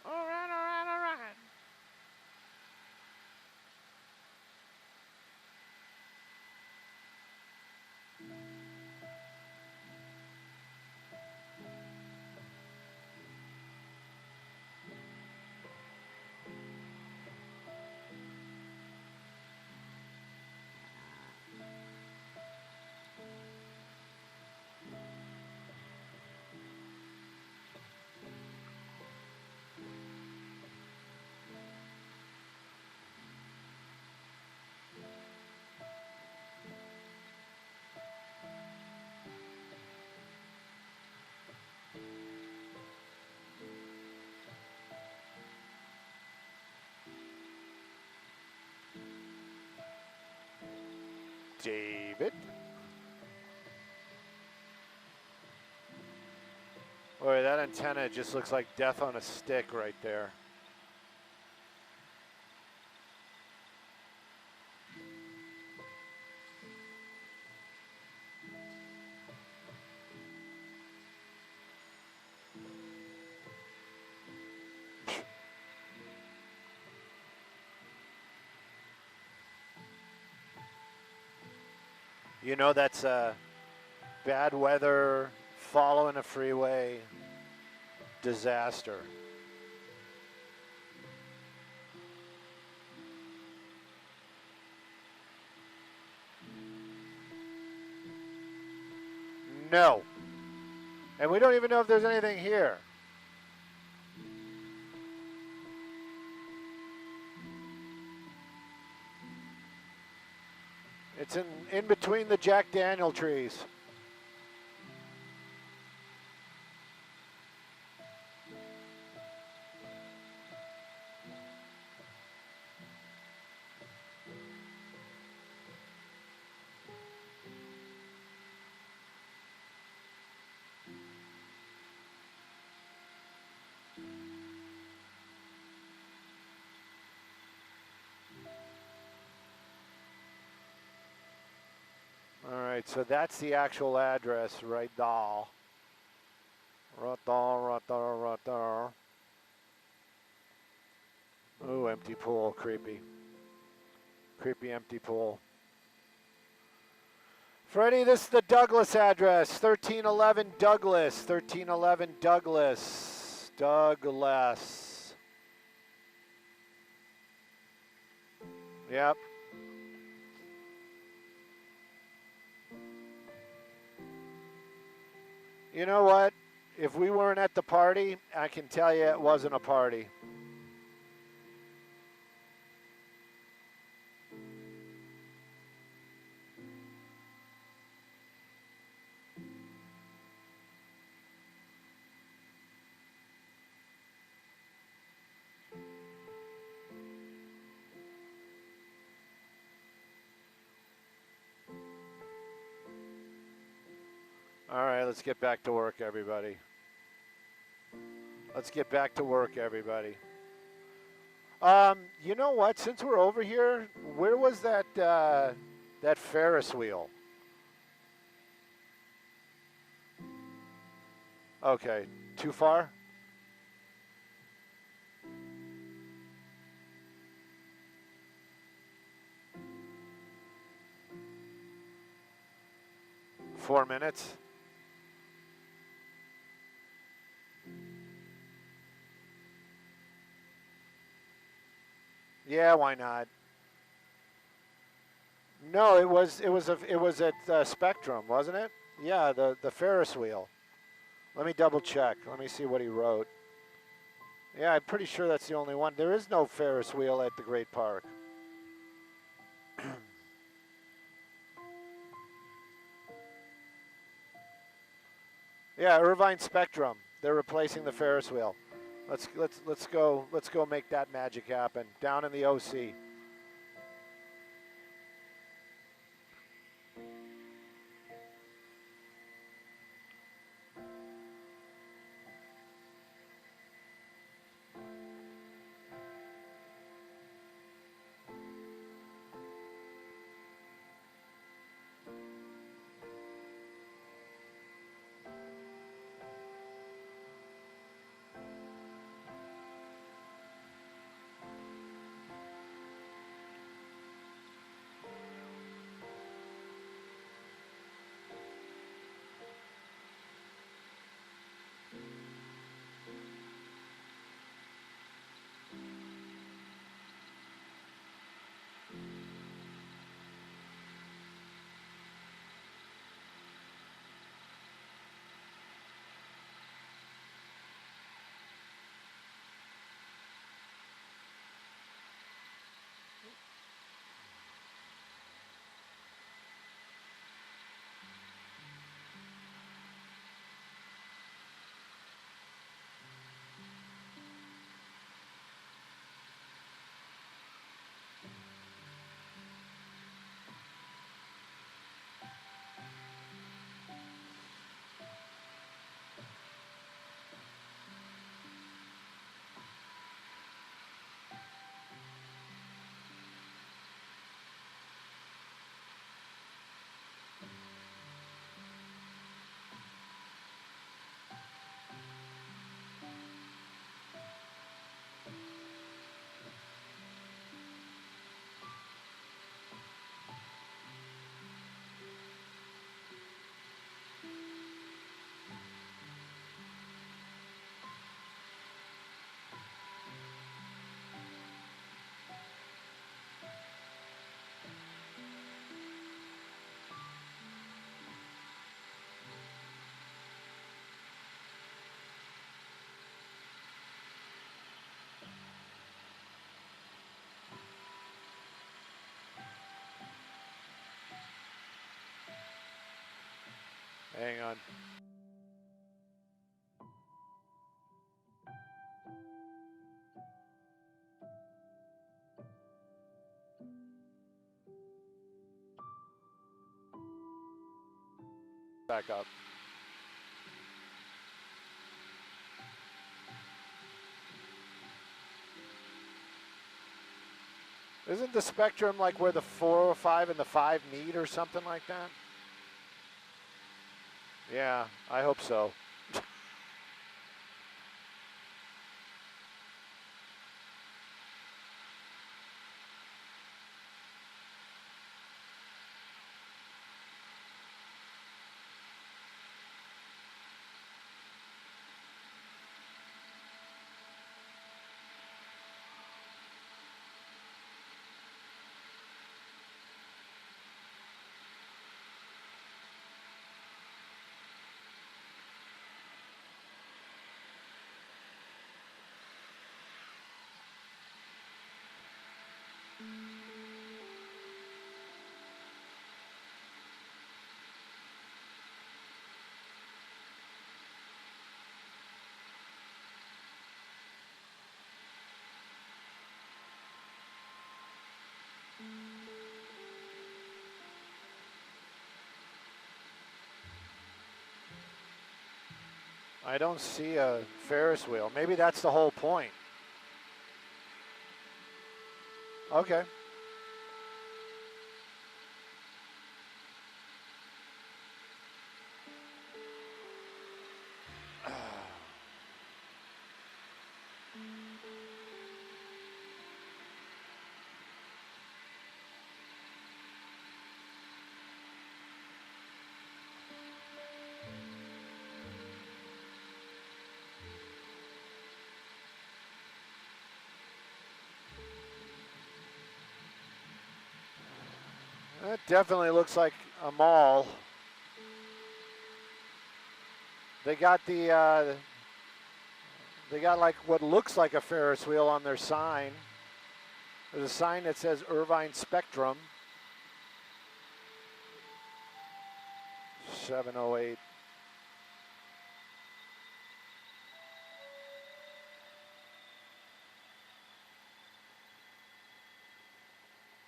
Speaker 1: All right, all right, all right. David. Boy, that antenna just looks like death on a stick right there. You know that's bad weather, following a freeway, disaster. No. And we don't even know if there's anything here. It's in between the Jack Daniel trees. All right, so that's the actual address right there. Right there, right there, right there. Ooh, empty pool, creepy. Creepy empty pool. Freddie, this is the Douglas address, 1311 Douglas, 1311 Douglas, Douglas. Yep. You know what? If we weren't at the party, I can tell you it wasn't a party. All right, let's get back to work, everybody. Let's get back to work, everybody. You know what? Since we're over here, where was that that Ferris wheel? Okay, too far? $4 minutes. Yeah, why not? No, it was at Spectrum, wasn't it? Yeah, the Ferris wheel. Let me double check. Let me see what he wrote. Yeah, I'm pretty sure that's the only one. There is no Ferris wheel at the Great Park. Yeah, Irvine Spectrum. They're replacing the Ferris wheel. Let's go make that magic happen down in the OC. Hang on. Back up. Isn't the Spectrum like where the 405 and the 5 meet or something like that? Yeah, I hope so. I don't see a Ferris wheel. Maybe that's the whole point. Okay. That definitely looks like a mall. They got they got like what looks like a Ferris wheel on their sign. There's a sign that says Irvine Spectrum. 708.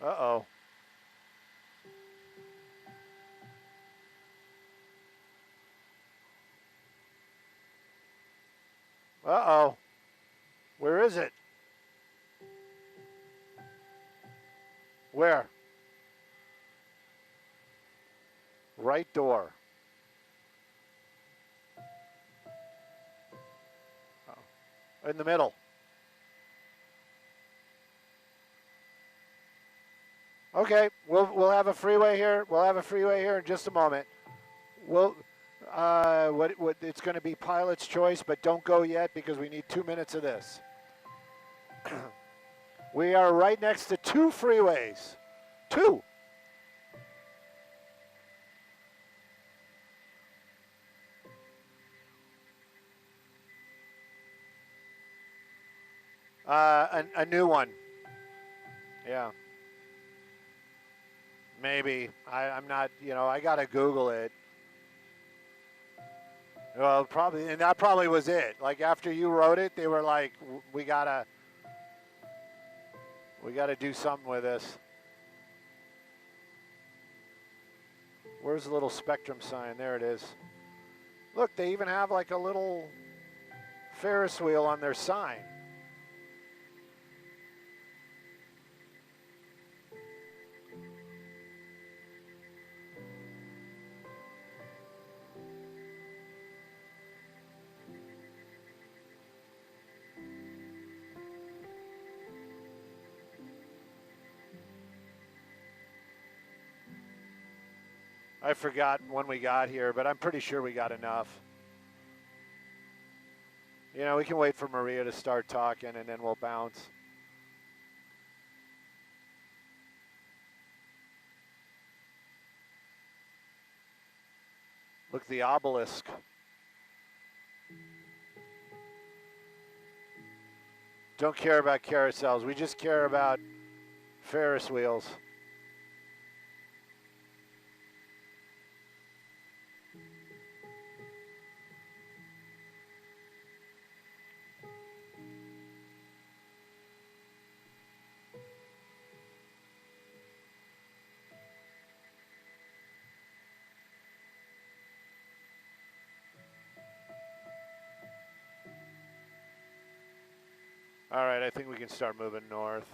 Speaker 1: Uh-oh. Uh-oh. Where is it? Where? Right door. Oh. In the middle. Okay, we'll have a freeway here. We'll have a freeway here in just a moment. We'll what it's going to be pilot's choice, but don't go yet because we need 2 minutes of this. We are right next to 2 freeways. 2. A new one. Yeah. Maybe. I'm not, you know, I got to Google it. Well, probably, and that probably was it. Like after you wrote it, they were like, we gotta do something with this. Where's the little Spectrum sign? There it is. Look, they even have like a little Ferris wheel on their sign. I forgot when we got here, but I'm pretty sure we got enough. You know, we can wait for Maria to start talking and then we'll bounce. Look, the obelisk. Don't care about carousels. We just care about Ferris wheels. All right, I think we can start moving north.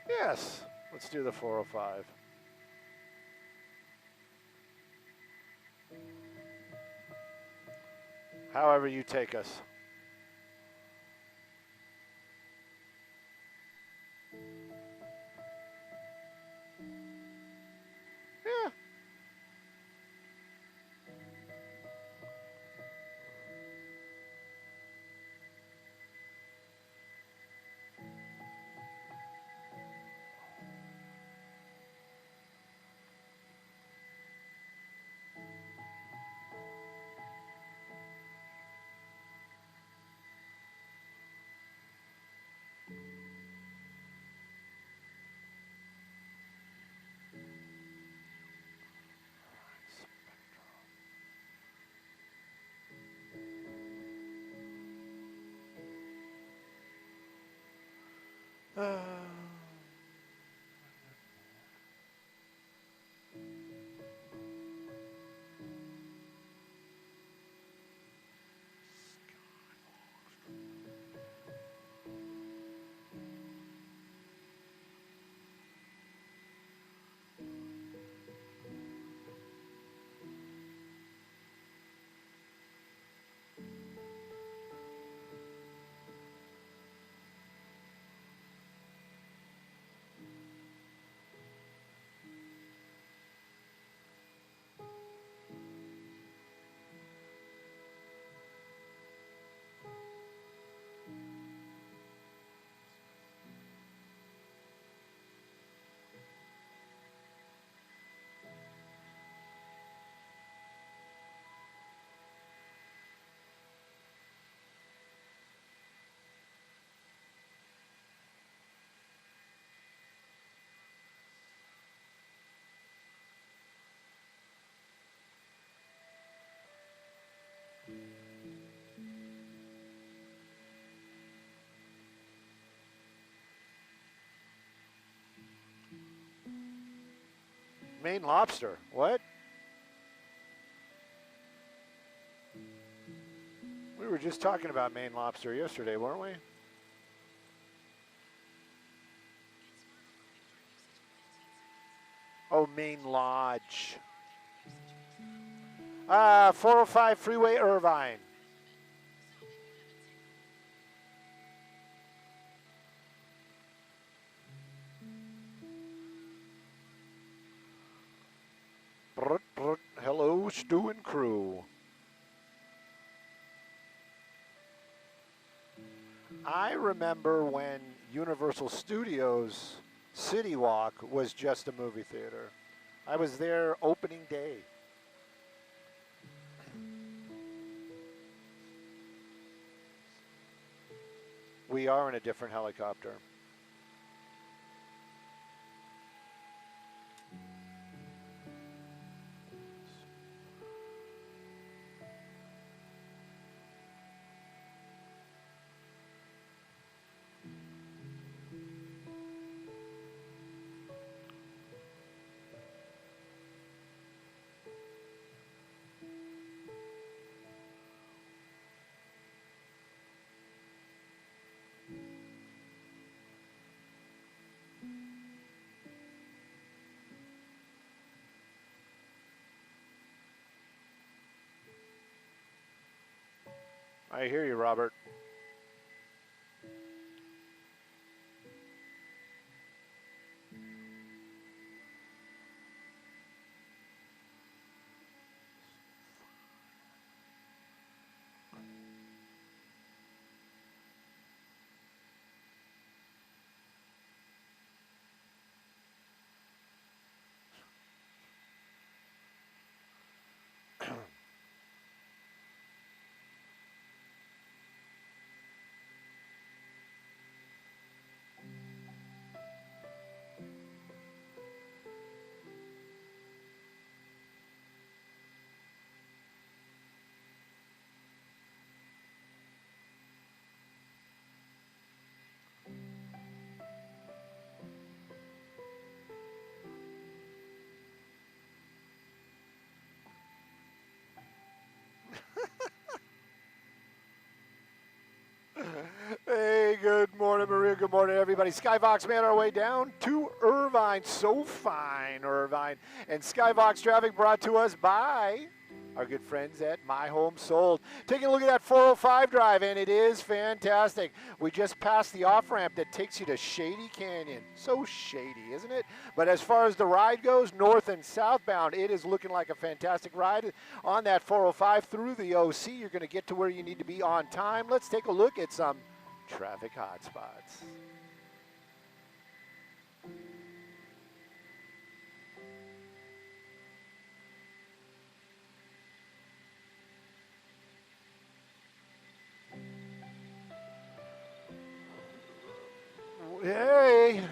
Speaker 1: Yes, let's do the 405. However you take us. Yeah. Maine lobster. What? We were just talking about Maine lobster yesterday, weren't we? Oh, Maine Lodge. 405 Freeway, Irvine. Hello, Stu and crew. I remember when Universal Studios City Walk was just a movie theater. I was there opening day. We are in a different helicopter. I hear you, Robert. Hey, good morning, Maria. Good morning, everybody. Skyvox made our way down to Irvine. So fine, Irvine. And Skyvox traffic brought to us by our good friends at My Home Sold. Taking a look at that 405 drive, and it is fantastic. We just passed the off-ramp that takes you to Shady Canyon. So shady, isn't it? But as far as the ride goes, north and southbound, it is looking like a fantastic ride on that 405 through the OC. You're going to get to where you need to be on time. Let's take a look at some traffic hotspots. Hey,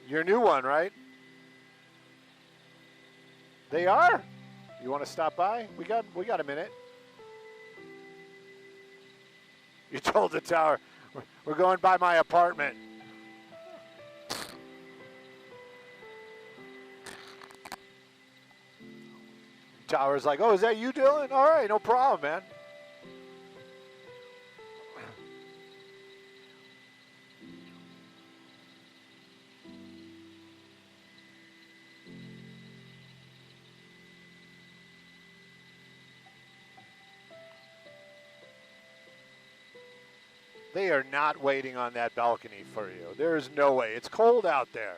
Speaker 1: your new one, right? They are? You want to stop by? We got a minute. You told the tower, we're going by my apartment. Tower's like, oh, is that you, Dylan? All right, no problem, man. They are not waiting on that balcony for you. There is no way. It's cold out there.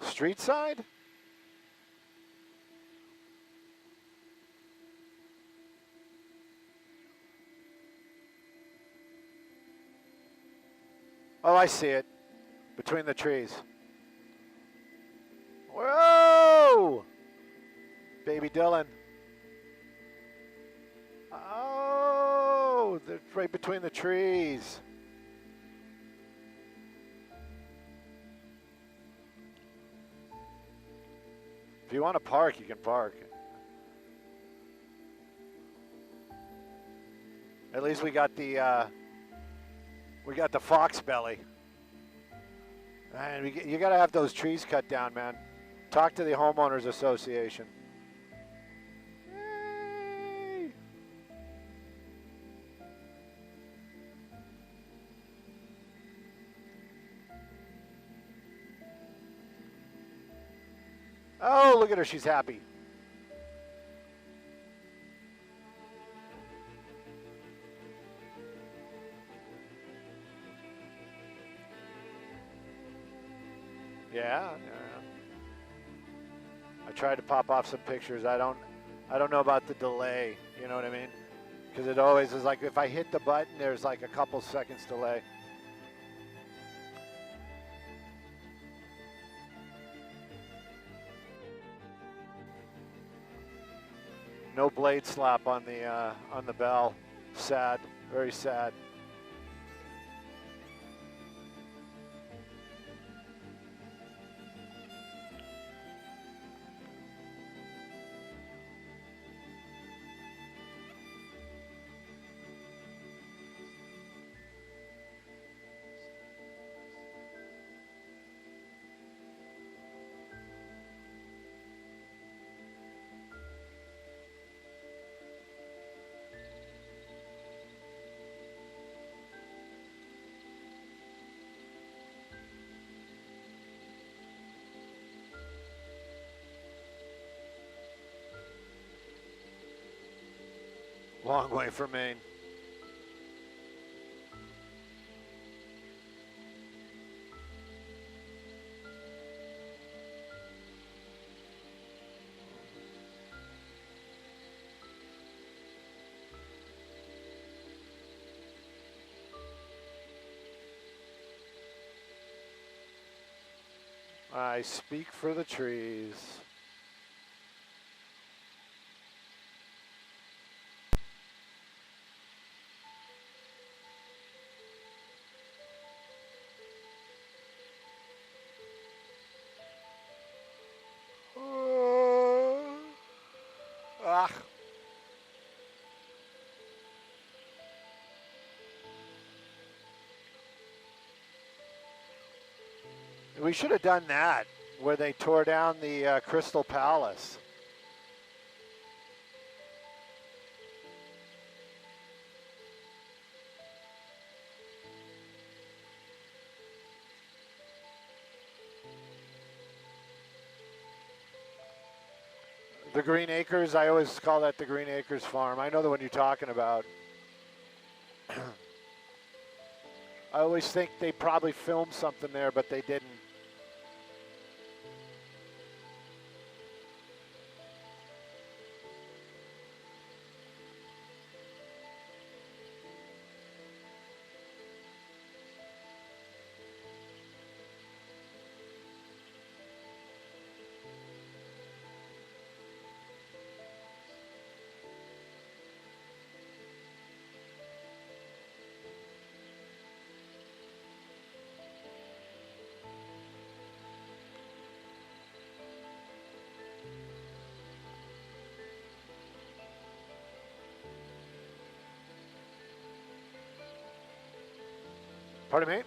Speaker 1: Street side? Oh, I see it. Between the trees. Whoa! Baby Dylan. Oh, they're right between the trees. If you want to park, you can park. At least we got the fox belly. And you got to have those trees cut down, man. Talk to the homeowners association. Yay. Oh, look at her. She's happy. Yeah. I tried to pop off some pictures. I don't know about the delay. You know what I mean? Because it always is like if I hit the button, there's like a couple seconds delay. No blade slap on the bell. Sad. Very sad. Long way from Maine. I speak for the trees. We should have done that, where they tore down the Crystal Palace. The Green Acres, I always call that the Green Acres Farm. I know the one you're talking about. I always think they probably filmed something there, but they didn't. Pardon me?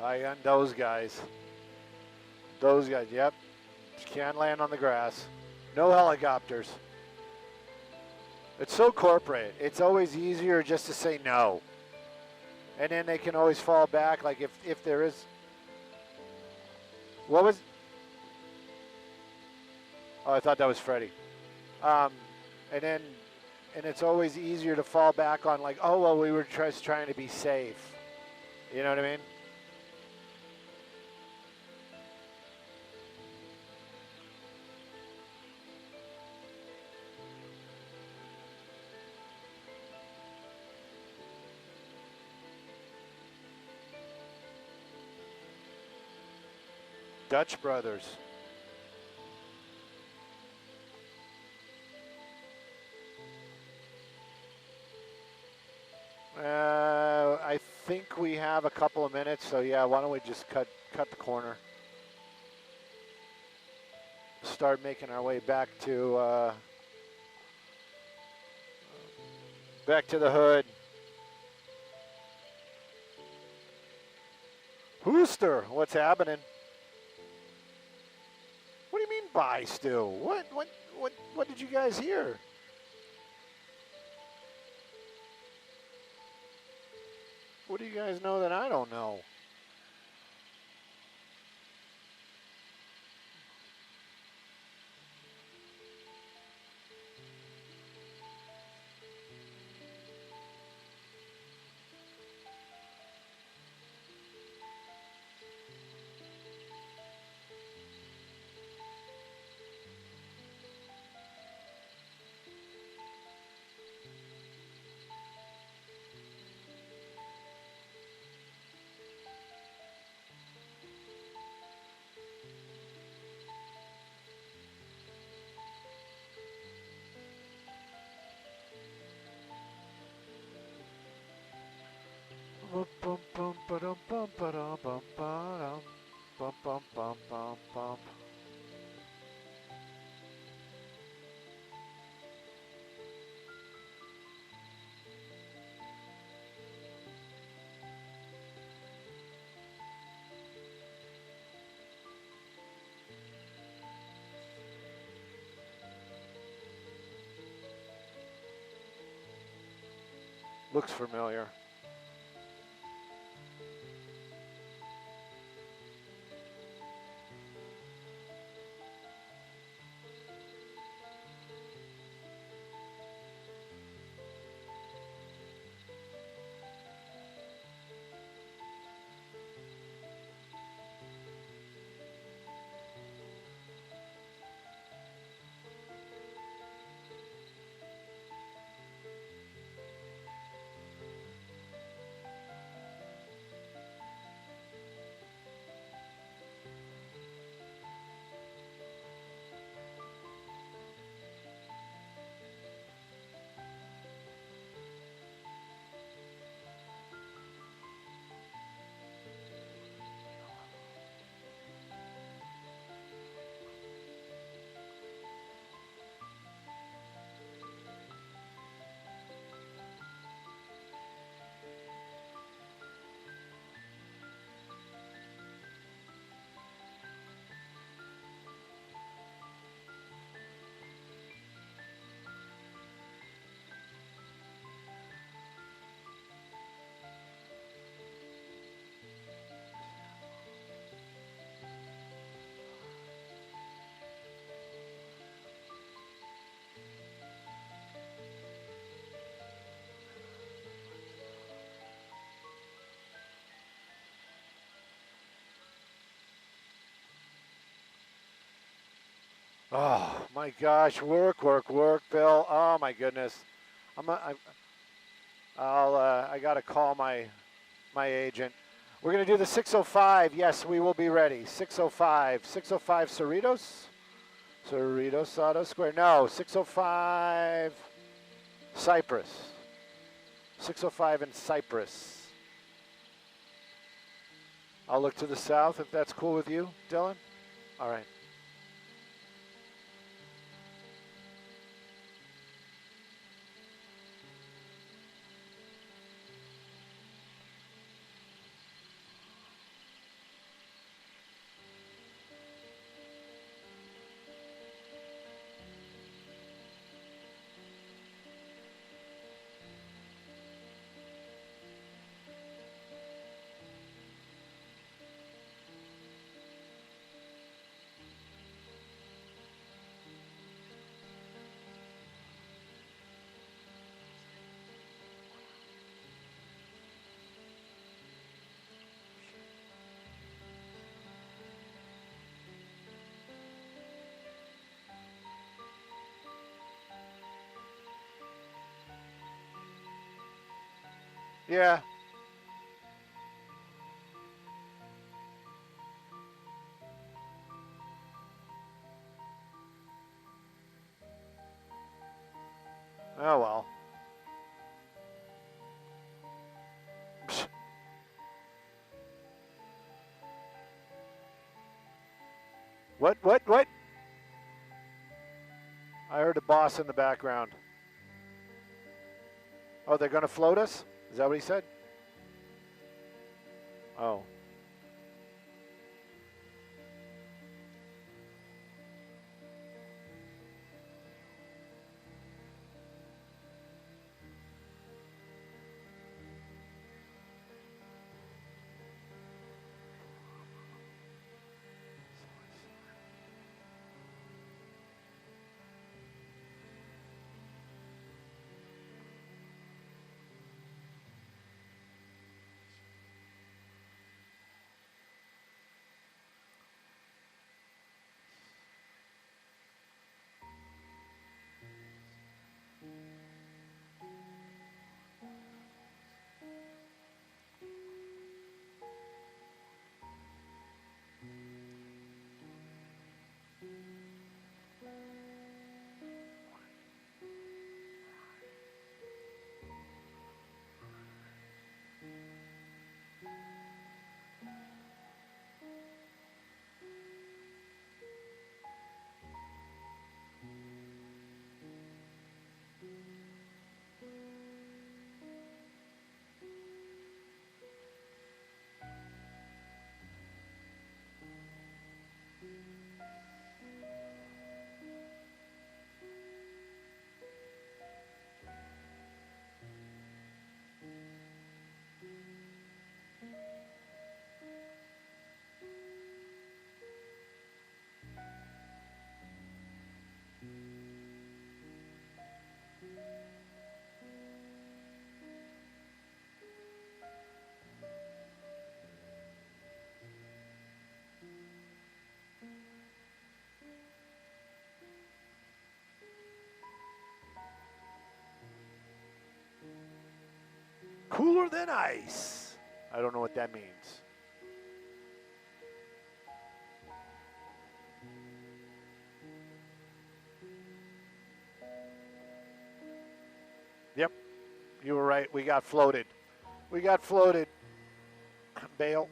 Speaker 1: I got those guys. Those guys, yep. Can't land on the grass. No helicopters. It's so corporate. It's always easier just to say no. And then they can always fall back, like if there is... What was... Oh, I thought that was Freddie. And it's always easier to fall back on like, oh, well, we were just trying to be safe. You know what I mean? Dutch Brothers. I think we have a couple of minutes, so yeah, why don't we just cut the corner. Start making our way back to Back to the hood. Hooster, what's happening? What do you mean bye, Stu? What did you guys hear? What do you guys know that I don't know? Looks familiar. Oh my gosh, work, Bill. Oh my goodness. I gotta call my agent. We're gonna do the 605. Yes, we will be ready. 605. 605 Cerritos? Cerritos Auto Square. No, 605 Cypress. 605 in Cypress. I'll look to the south if that's cool with you, Dylan. All right. Yeah. Oh well. What? I heard a boss in the background. Oh, they're going to float us? Is that what he said? Oh. Cooler than ice. I don't know what that means. Yep, you were right. We got floated. We got floated. Bail.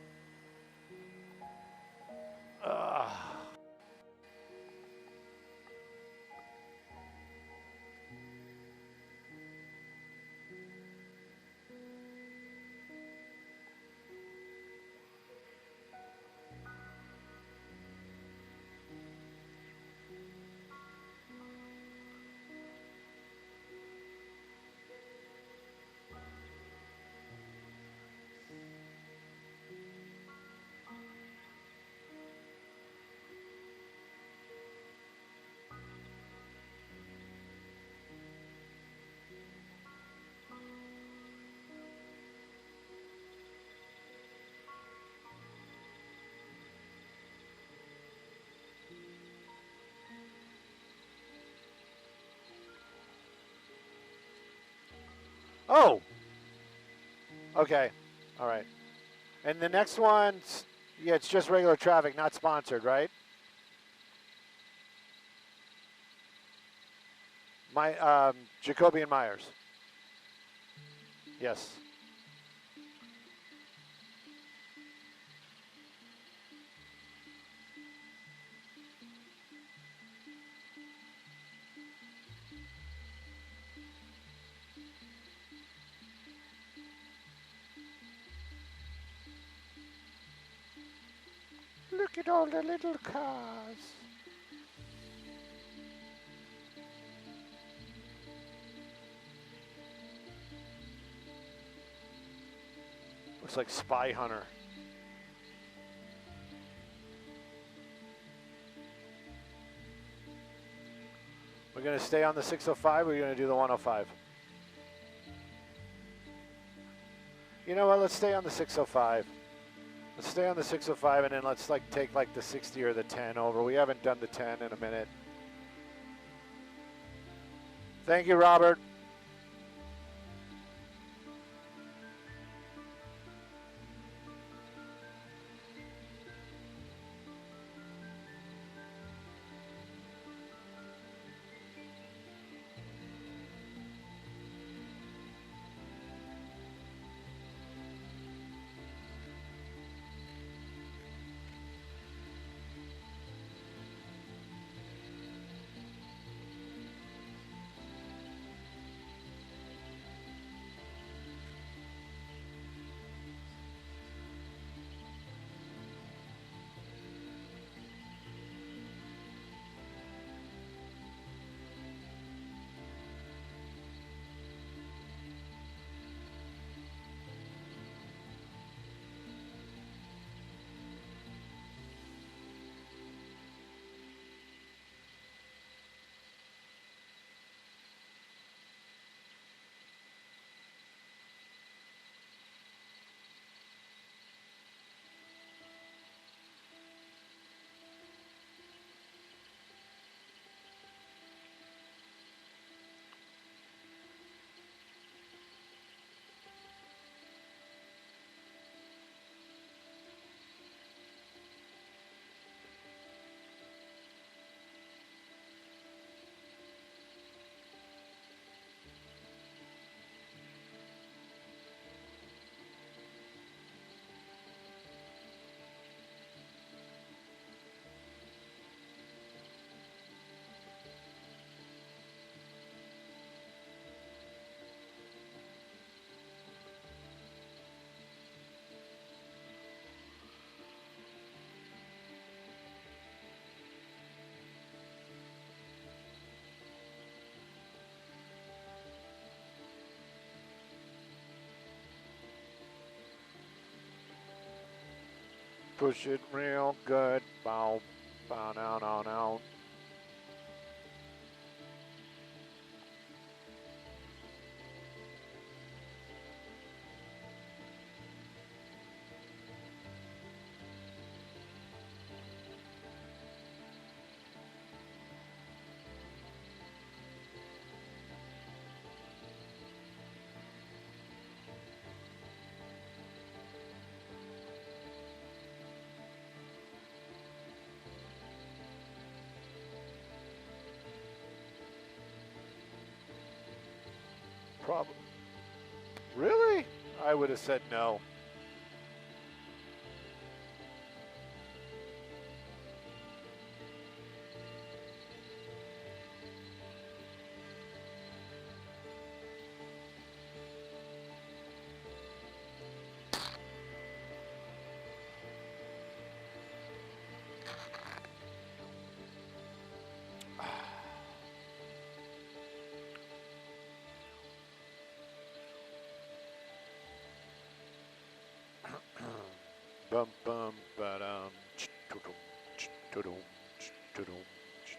Speaker 1: Oh. Okay. All right. And the next one, yeah, it's just regular traffic, not sponsored, right? My Jacoby and Myers. Yes. Look at all the little cars. Looks like Spy Hunter. We're going to stay on the 605 or are you going to do the 105? You know what? Let's stay on the 605. Let's stay on the 605 and then let's take the 60 or the 10 over. We haven't done the 10 in a minute. Thank you, Robert. Push it real good. Bow, bow, now, now, now. Probably. Really? I would have said no. Bum bum ba-dum, ch-tudum, ch-tudum, ch-tudum, ch-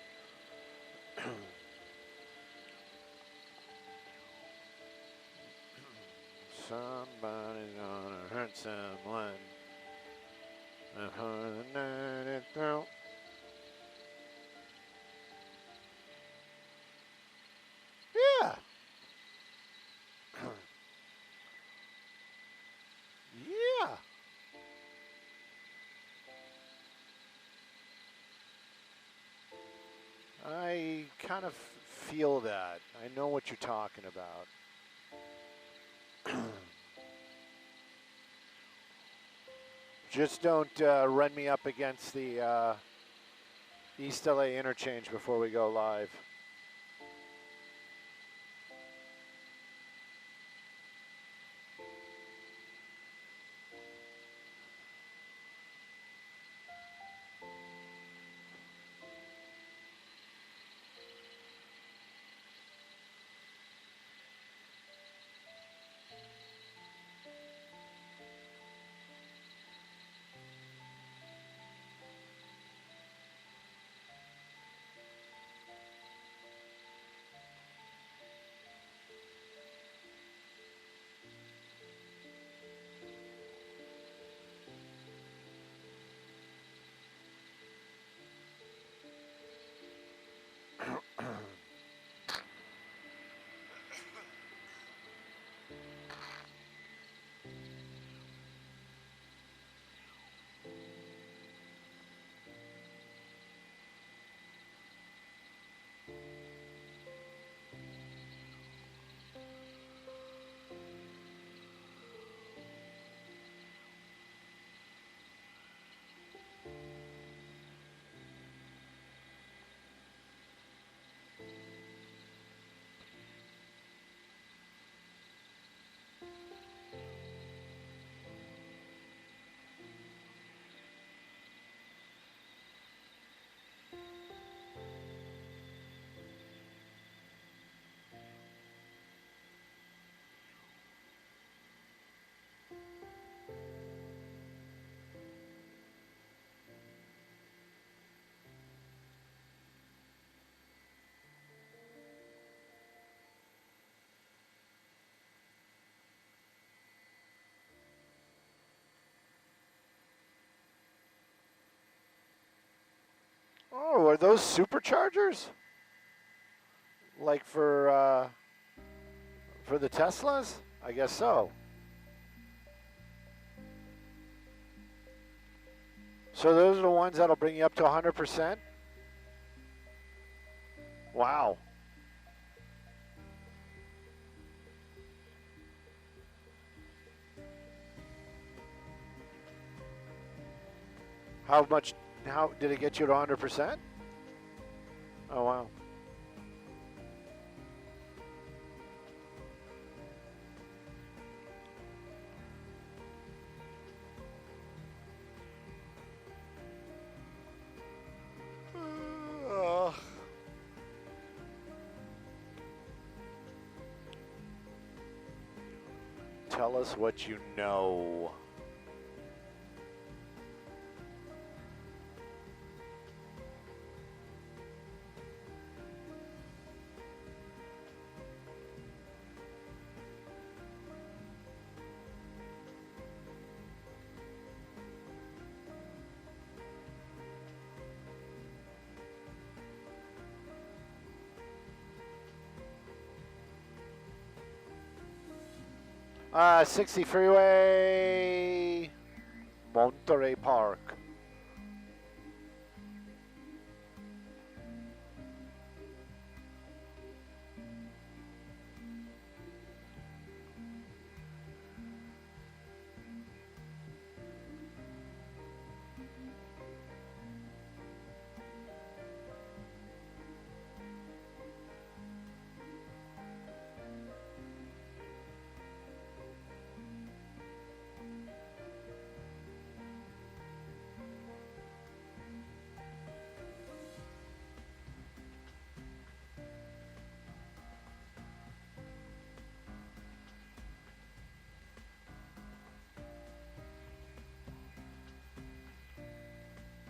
Speaker 1: Somebody's gonna hurt someone. The night it through. Yeah. Yeah. I kind of feel that. I know what you're talking about. Just don't run me up against the East LA interchange before we go live. Oh, are those superchargers? Like for the Teslas? I guess so. So those are the ones that'll bring you up to 100%? Wow. How did it get you to 100%? Oh, wow. Tell us what you know. 60 freeway, Monterey Park.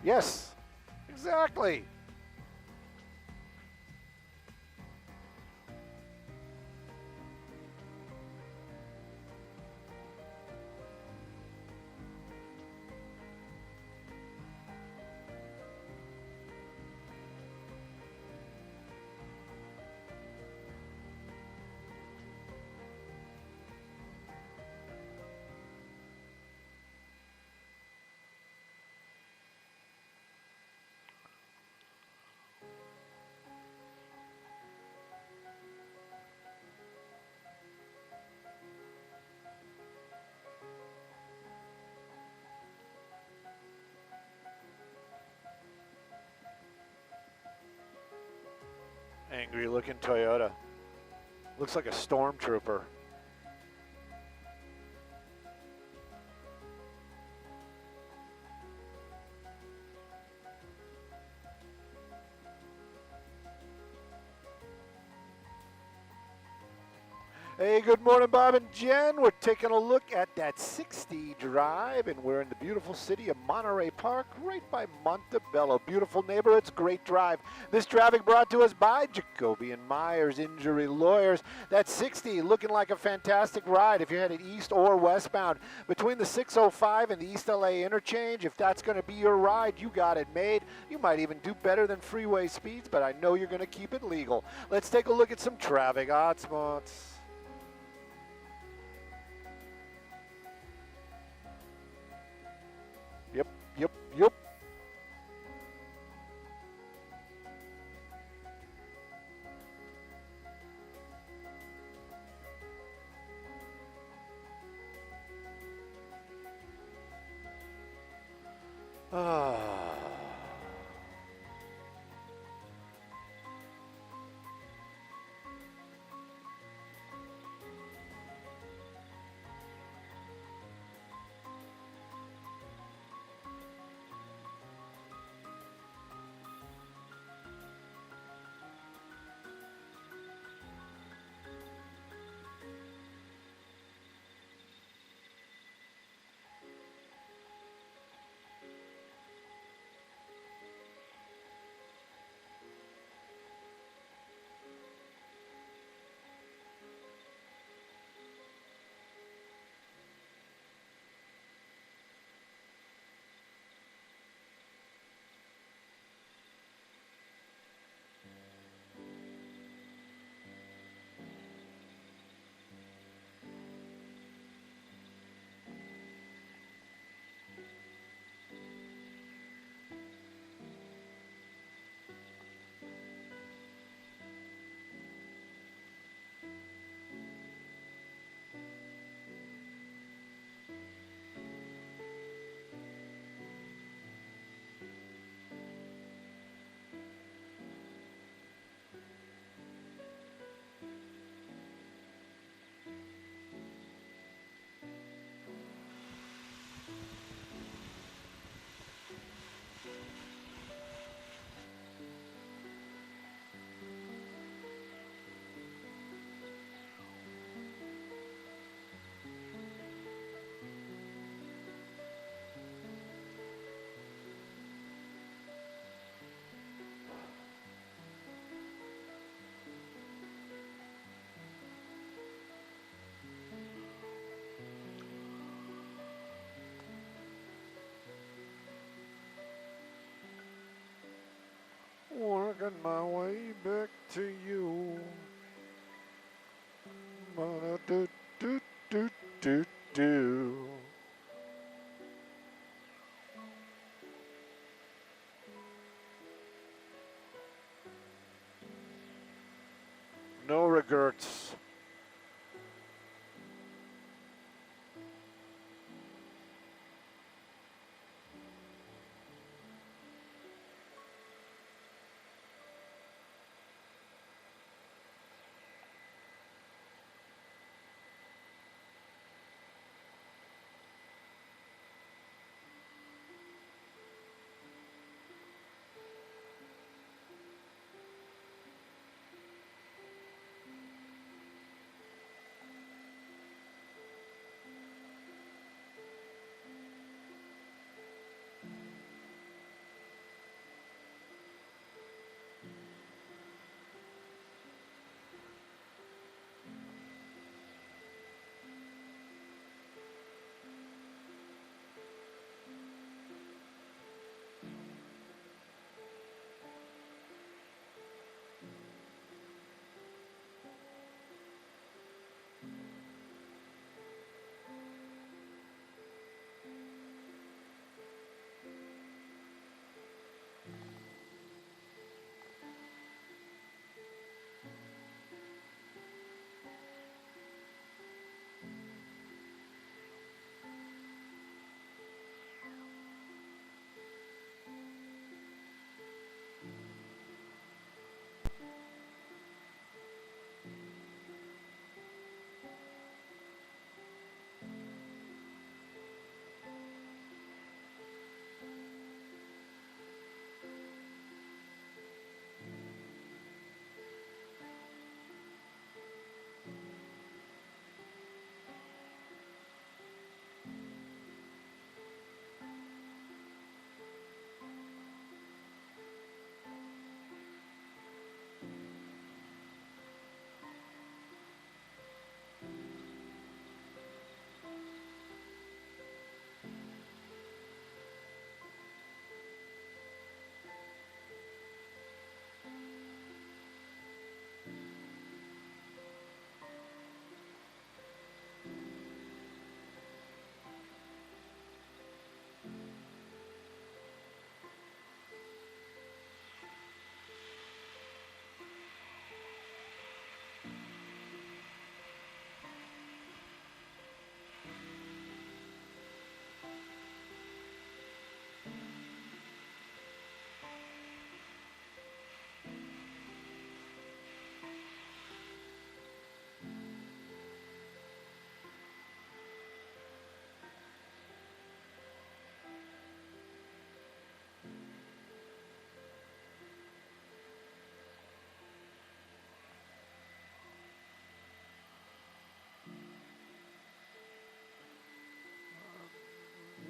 Speaker 1: Yes, exactly. Angry looking Toyota. Looks like a stormtrooper. Hey, good morning, Bob and Jen. We're taking a look at that 60 drive, and we're in the beautiful city of Monterey Park, right by Montebello. Beautiful neighborhoods, great drive. This traffic brought to us by Jacoby and Myers Injury Lawyers. That 60 looking like a fantastic ride if you're headed east or westbound. Between the 605 and the East LA interchange, if that's going to be your ride, you got it made. You might even do better than freeway speeds, but I know you're going to keep it legal. Let's take a look at some traffic hotspots. Yep. Ah. Working my way back to you. do, do. No regrets.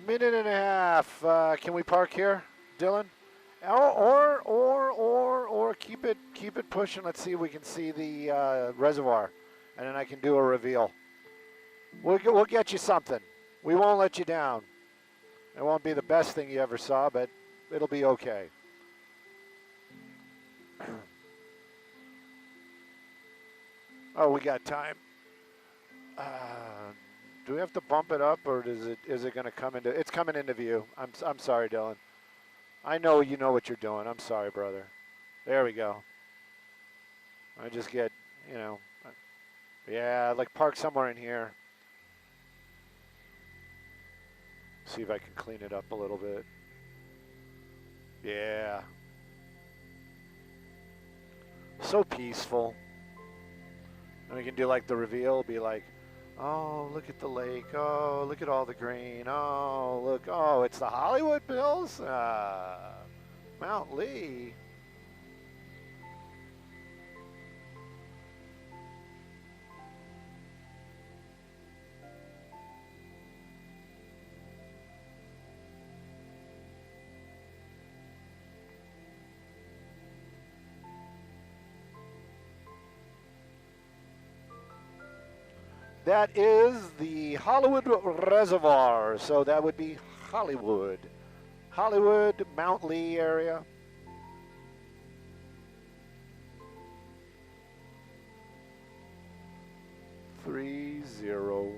Speaker 1: Minute and a half. Can we park here, Dylan? Or keep it pushing. Let's see if we can see the reservoir, and then I can do a reveal. We'll get you something. We won't let you down. It won't be the best thing you ever saw, but it'll be okay. Oh, we got time. Do we have to bump it up, or is it going to come into? It's coming into view. I'm sorry, Dylan. I know you know what you're doing. I'm sorry, brother. There we go. I just get, you know, yeah, like park somewhere in here. See if I can clean it up a little bit. Yeah. So peaceful. And we can do like the reveal, be like, oh, look at the lake. Oh, look at all the green. Oh, look. Oh, it's the Hollywood Hills. Mount Lee. That is the Hollywood Reservoir, so that would be Hollywood. Hollywood, Mount Lee area. Three, 0.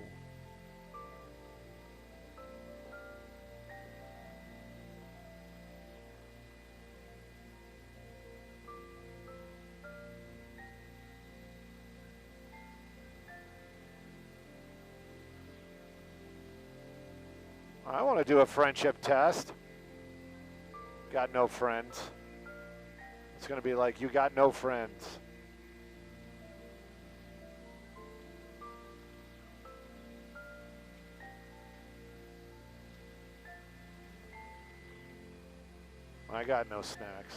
Speaker 1: I want to do a friendship test. Got no friends. It's going to be like, you got no friends. I got no snacks.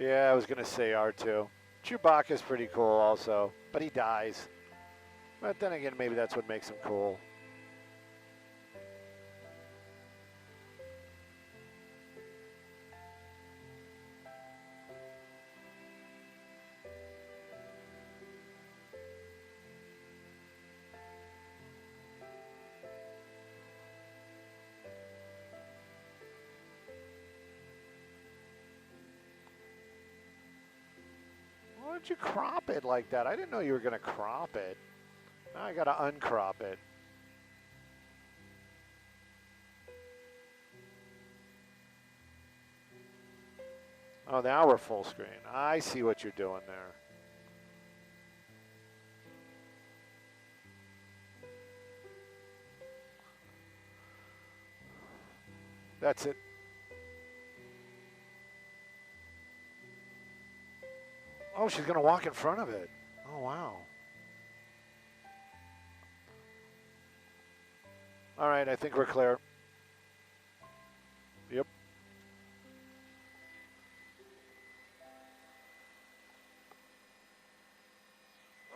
Speaker 1: Yeah, I was going to say R2. Chewbacca's pretty cool also, but he dies. But then again, maybe that's what makes him cool. Why don't you crop it like that? I didn't know you were going to crop it. Now I got to uncrop it. Oh, now we're full screen. I see what you're doing there. That's it. Oh, she's going to walk in front of it. Oh, wow. All right, I think we're clear. Yep.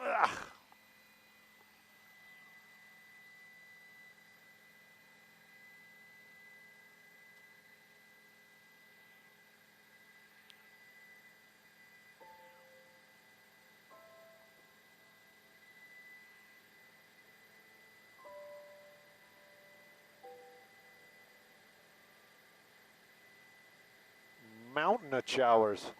Speaker 1: Ugh. Mountain of showers.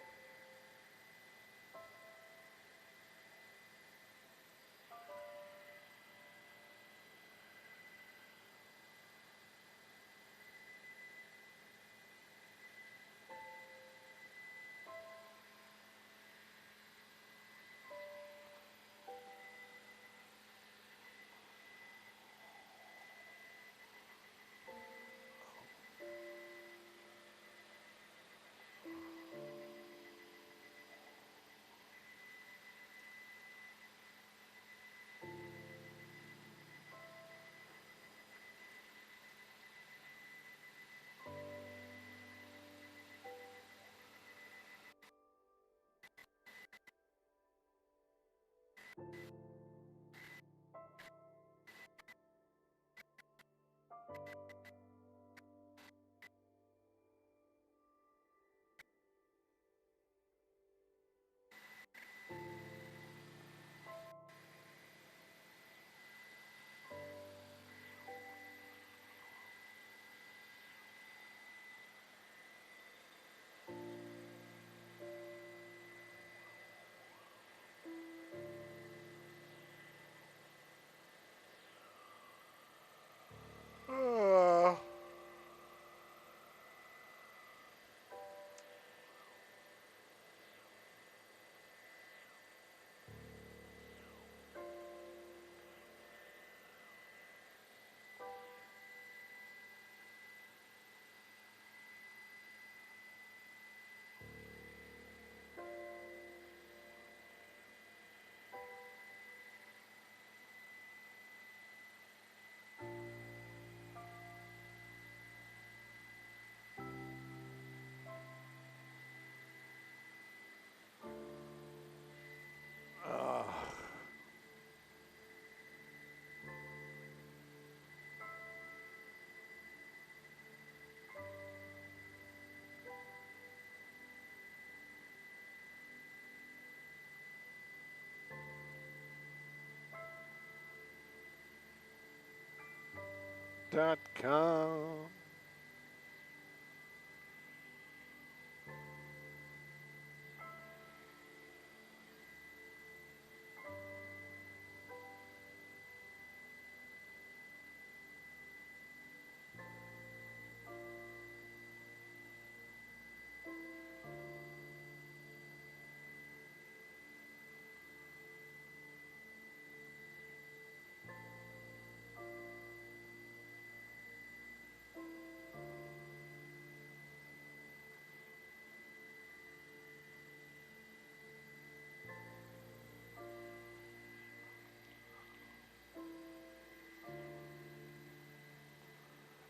Speaker 1: www.com.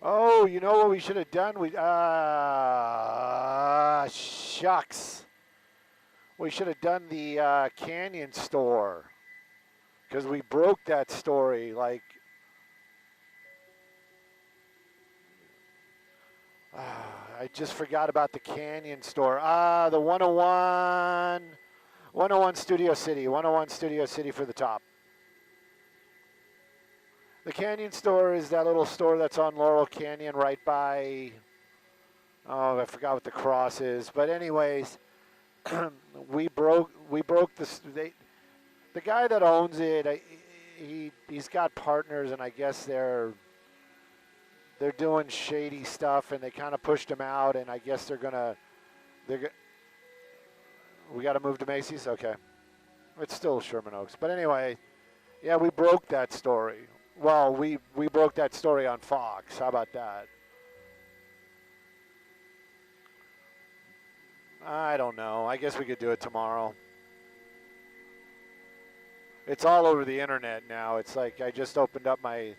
Speaker 1: Oh, you know what we should have done? Shucks. We should have done the Canyon store. Because we broke that story. Like, I just forgot about the Canyon store. The 101 Studio City. 101 Studio City for the top. The Canyon store is that little store that's on Laurel Canyon right by, oh, I forgot what the cross is. But anyways, we broke this. The guy that owns it, he's got partners, and I guess they're doing shady stuff, and they kind of pushed him out, and I guess we got to move to Macy's? Okay. It's still Sherman Oaks. But anyway, yeah, we broke that story. Well, we broke that story on Fox. How about that? I don't know. I guess we could do it tomorrow. It's all over the internet now. It's like I just opened up my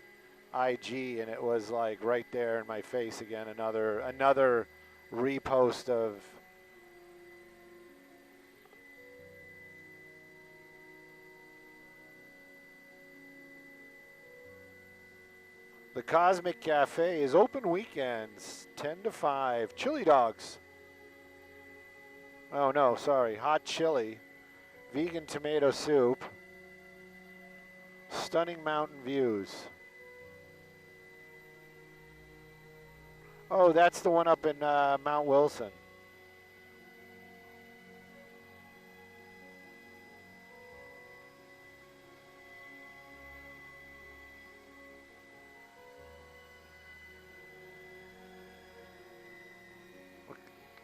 Speaker 1: IG and it was like right there in my face again. Another repost of the Cosmic Cafe is open weekends, 10 to 5. Chili dogs. Oh no, sorry, hot chili, vegan tomato soup, stunning mountain views. Oh, that's the one up in Mount Wilson.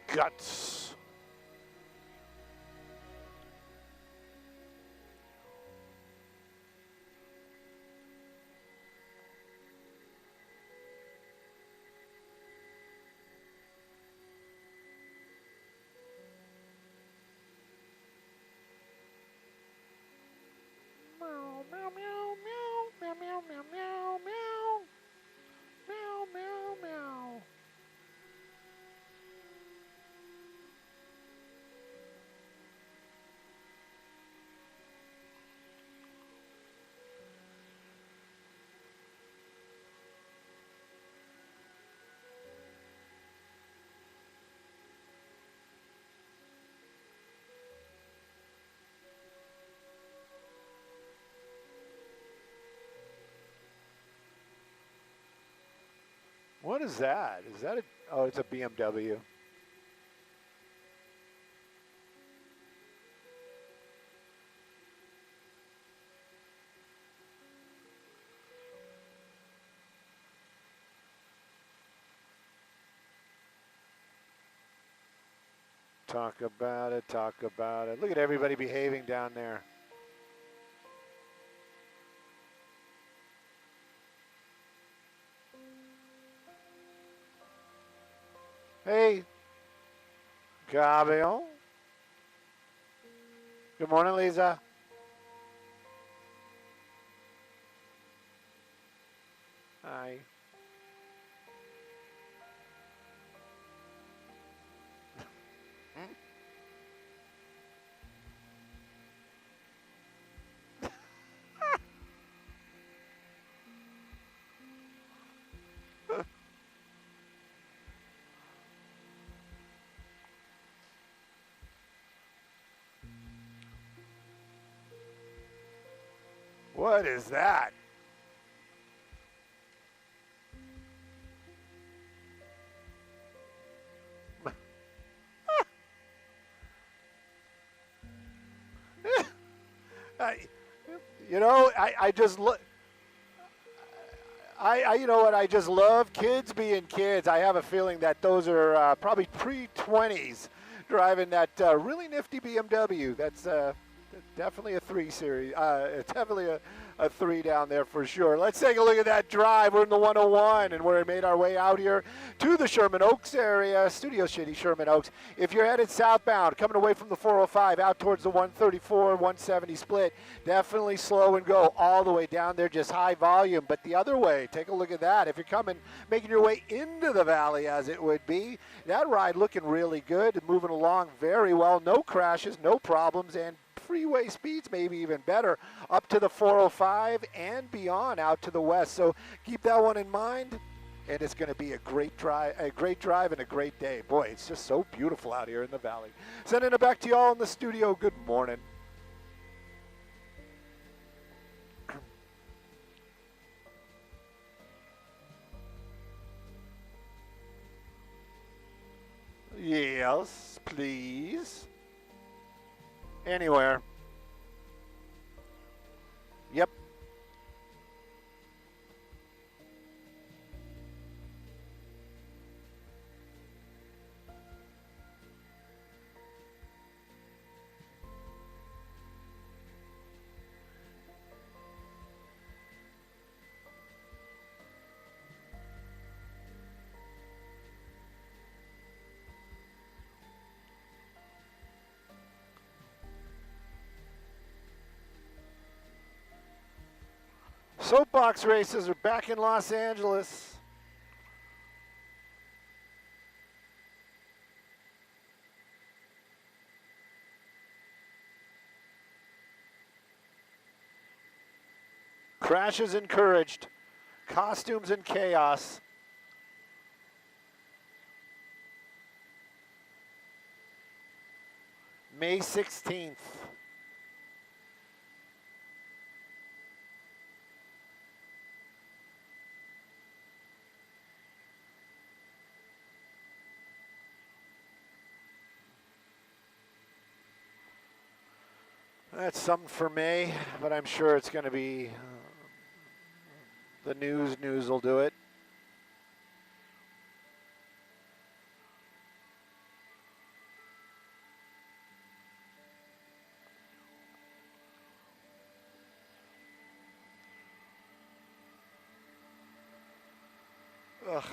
Speaker 1: Guts. Meow, meow, meow, meow, meow, meow, meow, meow, meow. Meow, meow, meow. What is that? Is that a, oh, it's a BMW. Talk about it, talk about it. Look at everybody behaving down there. Hey, Gabriel. Good morning, Lisa. Hi. What is that? I, you know, I just look. You know what? I just love kids being kids. I have a feeling that those are probably pre-20s driving that really nifty BMW. That's definitely a 3 Series. It's definitely a 3 down there for sure. Let's take a look at that drive. We're in the 101, and we made our way out here to the Sherman Oaks area, Studio City, Sherman Oaks. If you're headed southbound, coming away from the 405 out towards the 134, 170 split, definitely slow and go all the way down there, just high volume. But the other way, take a look at that. If you're coming, making your way into the valley as it would be, that ride looking really good, moving along very well. No crashes, no problems, and freeway speeds maybe even better up to the 405 and beyond out to the west. So keep that one in mind, and it's going to be a great drive and a great day. Boy, it's just so beautiful out here in the valley. Sending it back to y'all in the studio. Good morning. Yes, please. Anywhere. Yep. Soapbox races are back in Los Angeles. Crashes encouraged. Costumes and chaos. May 16th. That's something for May, but I'm sure it's going to be the news will do it. Ugh.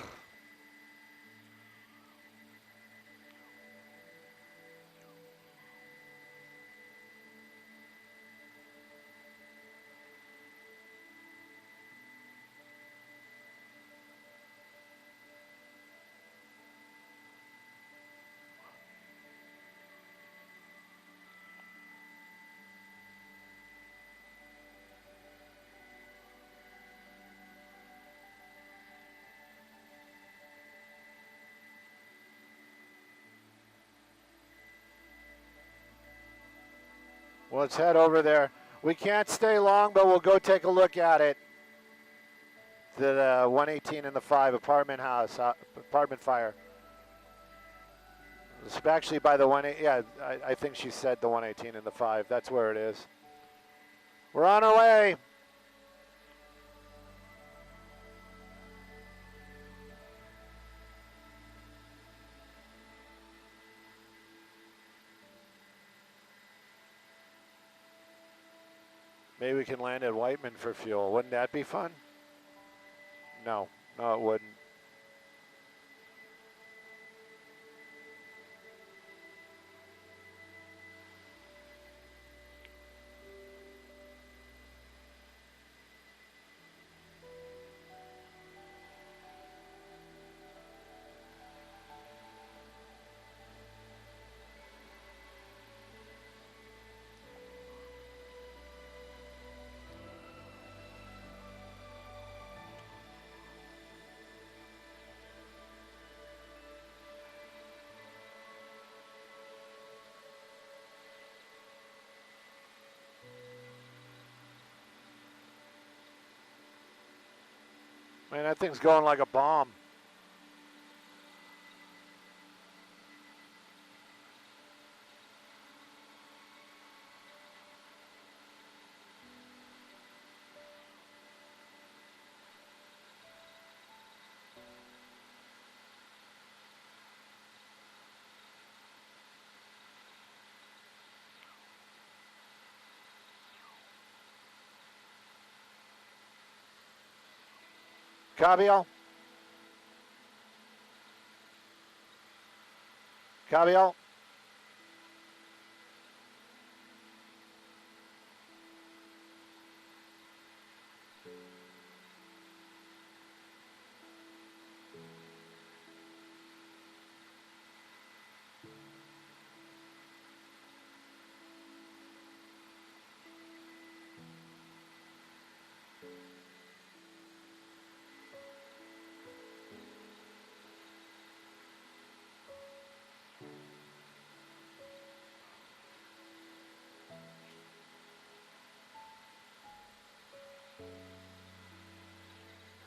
Speaker 1: Well, let's head over there. We can't stay long, but we'll go take a look at it. The 118 and the 5 apartment fire. It's actually by the 118. Yeah, I think she said the 118 and the 5. That's where it is. We're on our way. Maybe we can land at Whiteman for fuel. Wouldn't that be fun? No, it wouldn't. Man, that thing's going like a bomb. Cabiel? Cabiel?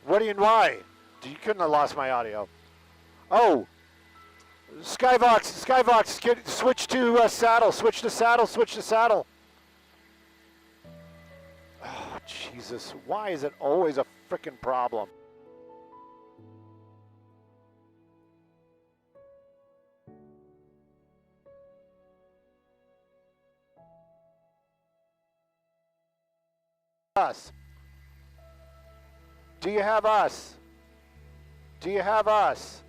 Speaker 1: What do you, why? You couldn't have lost my audio. Oh, Skyvox, switch to saddle, switch to saddle. Oh, Jesus, why is it always a frickin' problem? Us. Do you have us? Do you have us?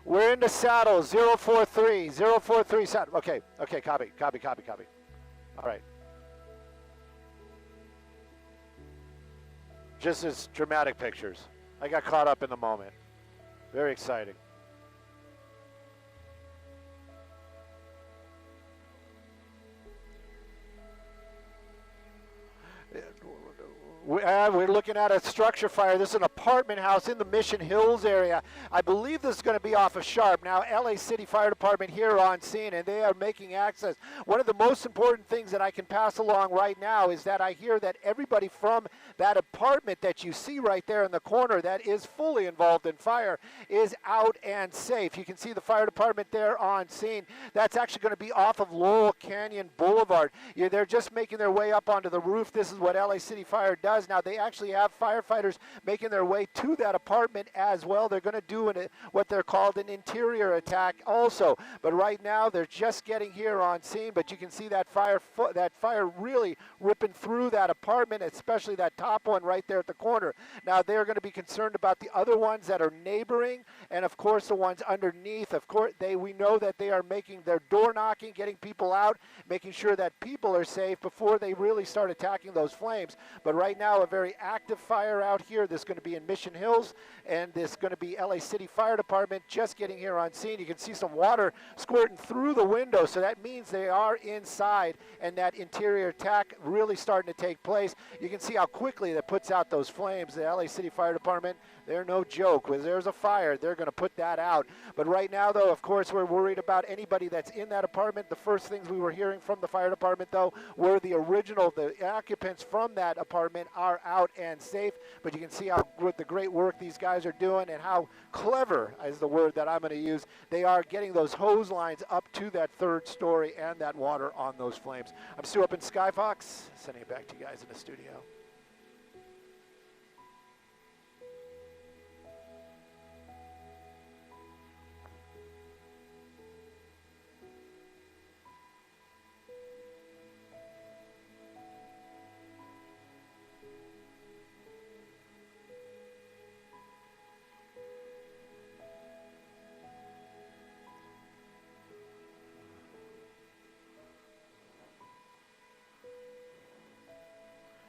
Speaker 1: We're in the saddle, 043 saddle. Okay, copy. All right. Just as dramatic pictures. I got caught up in the moment. Very exciting. We're looking at a structure fire. This is an apartment house in the Mission Hills area. I believe this is going to be off of Sharp. Now, LA City Fire Department here on scene, and they are making access. One of the most important things that I can pass along right now is that I hear that everybody from that apartment that you see right there in the corner that is fully involved in fire is out and safe. You can see the fire department there on scene. That's actually going to be off of Laurel Canyon Boulevard. They're just making their way up onto the roof. This is what LA City Fire does. Now, they actually have firefighters making their way to that apartment as well. They're going to do what they're called an interior attack also. But right now, they're just getting here on scene. But you can see that fire really ripping through that apartment, especially that top one right there at the corner. Now, they're going to be concerned about the other ones that are neighboring, and of course, the ones underneath. Of course, we know that they are making their door knocking, getting people out, making sure that people are safe before they really start attacking those flames. But right now, a very active fire out here. This is going to be in Mission Hills, and this is going to be LA City Fire Department just getting here on scene. You can see some water squirting through the window, so that means they are inside, and that interior attack really starting to take place. You can see how quickly that puts out those flames. The LA City Fire Department, they're no joke. When there's a fire, they're going to put that out. But right now, though, of course, we're worried about anybody that's in that apartment. The first things we were hearing from the fire department, though, were the occupants from that apartment are out and safe. But you can see how the great work these guys are doing and how clever is the word that I'm going to use. They are getting those hose lines up to that third story and that water on those flames. I'm Stu up in Skyfox, sending it back to you guys in the studio.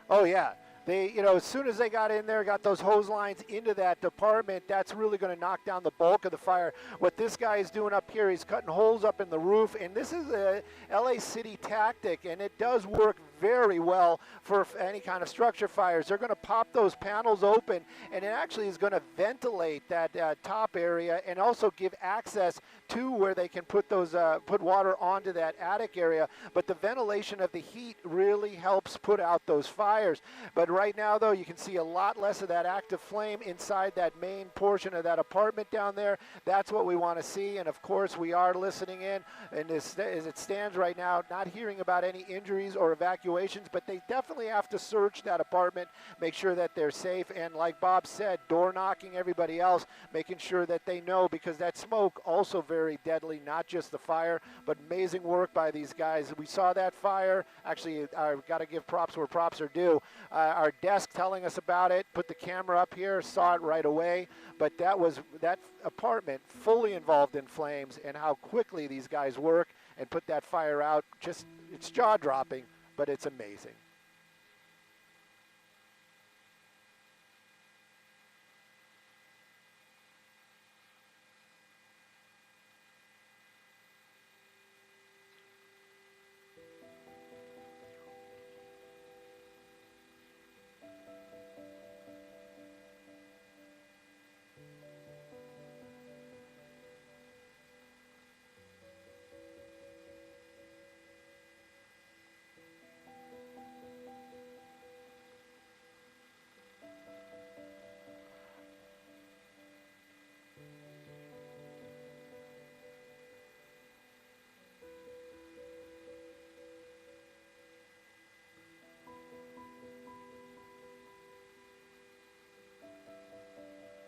Speaker 1: Oh, yeah. They, as soon as they got in there, got those hose lines into that department, that's really going to knock down the bulk of the fire. What this guy is doing up here, he's cutting holes up in the roof, and this is a LA City tactic, and it does work very well for any kind of structure fires. They're going to pop those panels open, and it actually is going to ventilate that top area and also give access to where they can put those put water onto that attic area. But the ventilation of the heat really helps put out those fires. But right now, though, you can see a lot less of that active flame inside that main portion of that apartment down there. That's what we want to see, and of course, we are listening in, and as it stands right now, not hearing about any injuries or evacuations situations, but they definitely have to search that apartment, make sure that they're safe, and like Bob said, door knocking everybody else, making sure that they know, because that smoke also very deadly, not just the fire, but amazing work by these guys. We saw that fire. Actually, I've got to give props where props are due. Our desk telling us about it, put the camera up here, saw it right away, but that apartment fully involved in flames, and how quickly these guys work and put that fire out. Just, it's jaw-dropping, but it's amazing.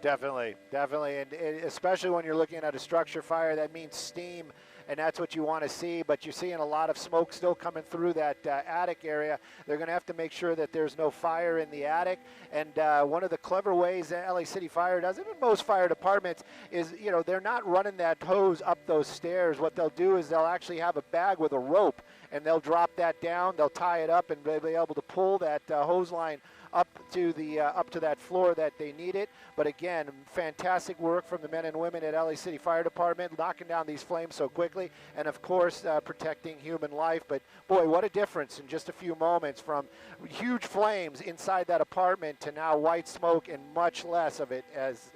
Speaker 1: Definitely, definitely, and especially when you're looking at a structure fire, that means steam, and that's what you want to see, but you're seeing a lot of smoke still coming through that attic area. They're going to have to make sure that there's no fire in the attic, and one of the clever ways that LA City Fire does it, and most fire departments, is, you know, they're not running that hose up those stairs. What they'll do is they'll actually have a bag with a rope, and they'll drop that down, they'll tie it up, and they'll be able to pull that hose line up to that floor that they need it. But again, fantastic work from the men and women at LA City Fire Department, knocking down these flames so quickly, and of course protecting human life. But boy, what a difference in just a few moments, from huge flames inside that apartment to now white smoke and much less of it, as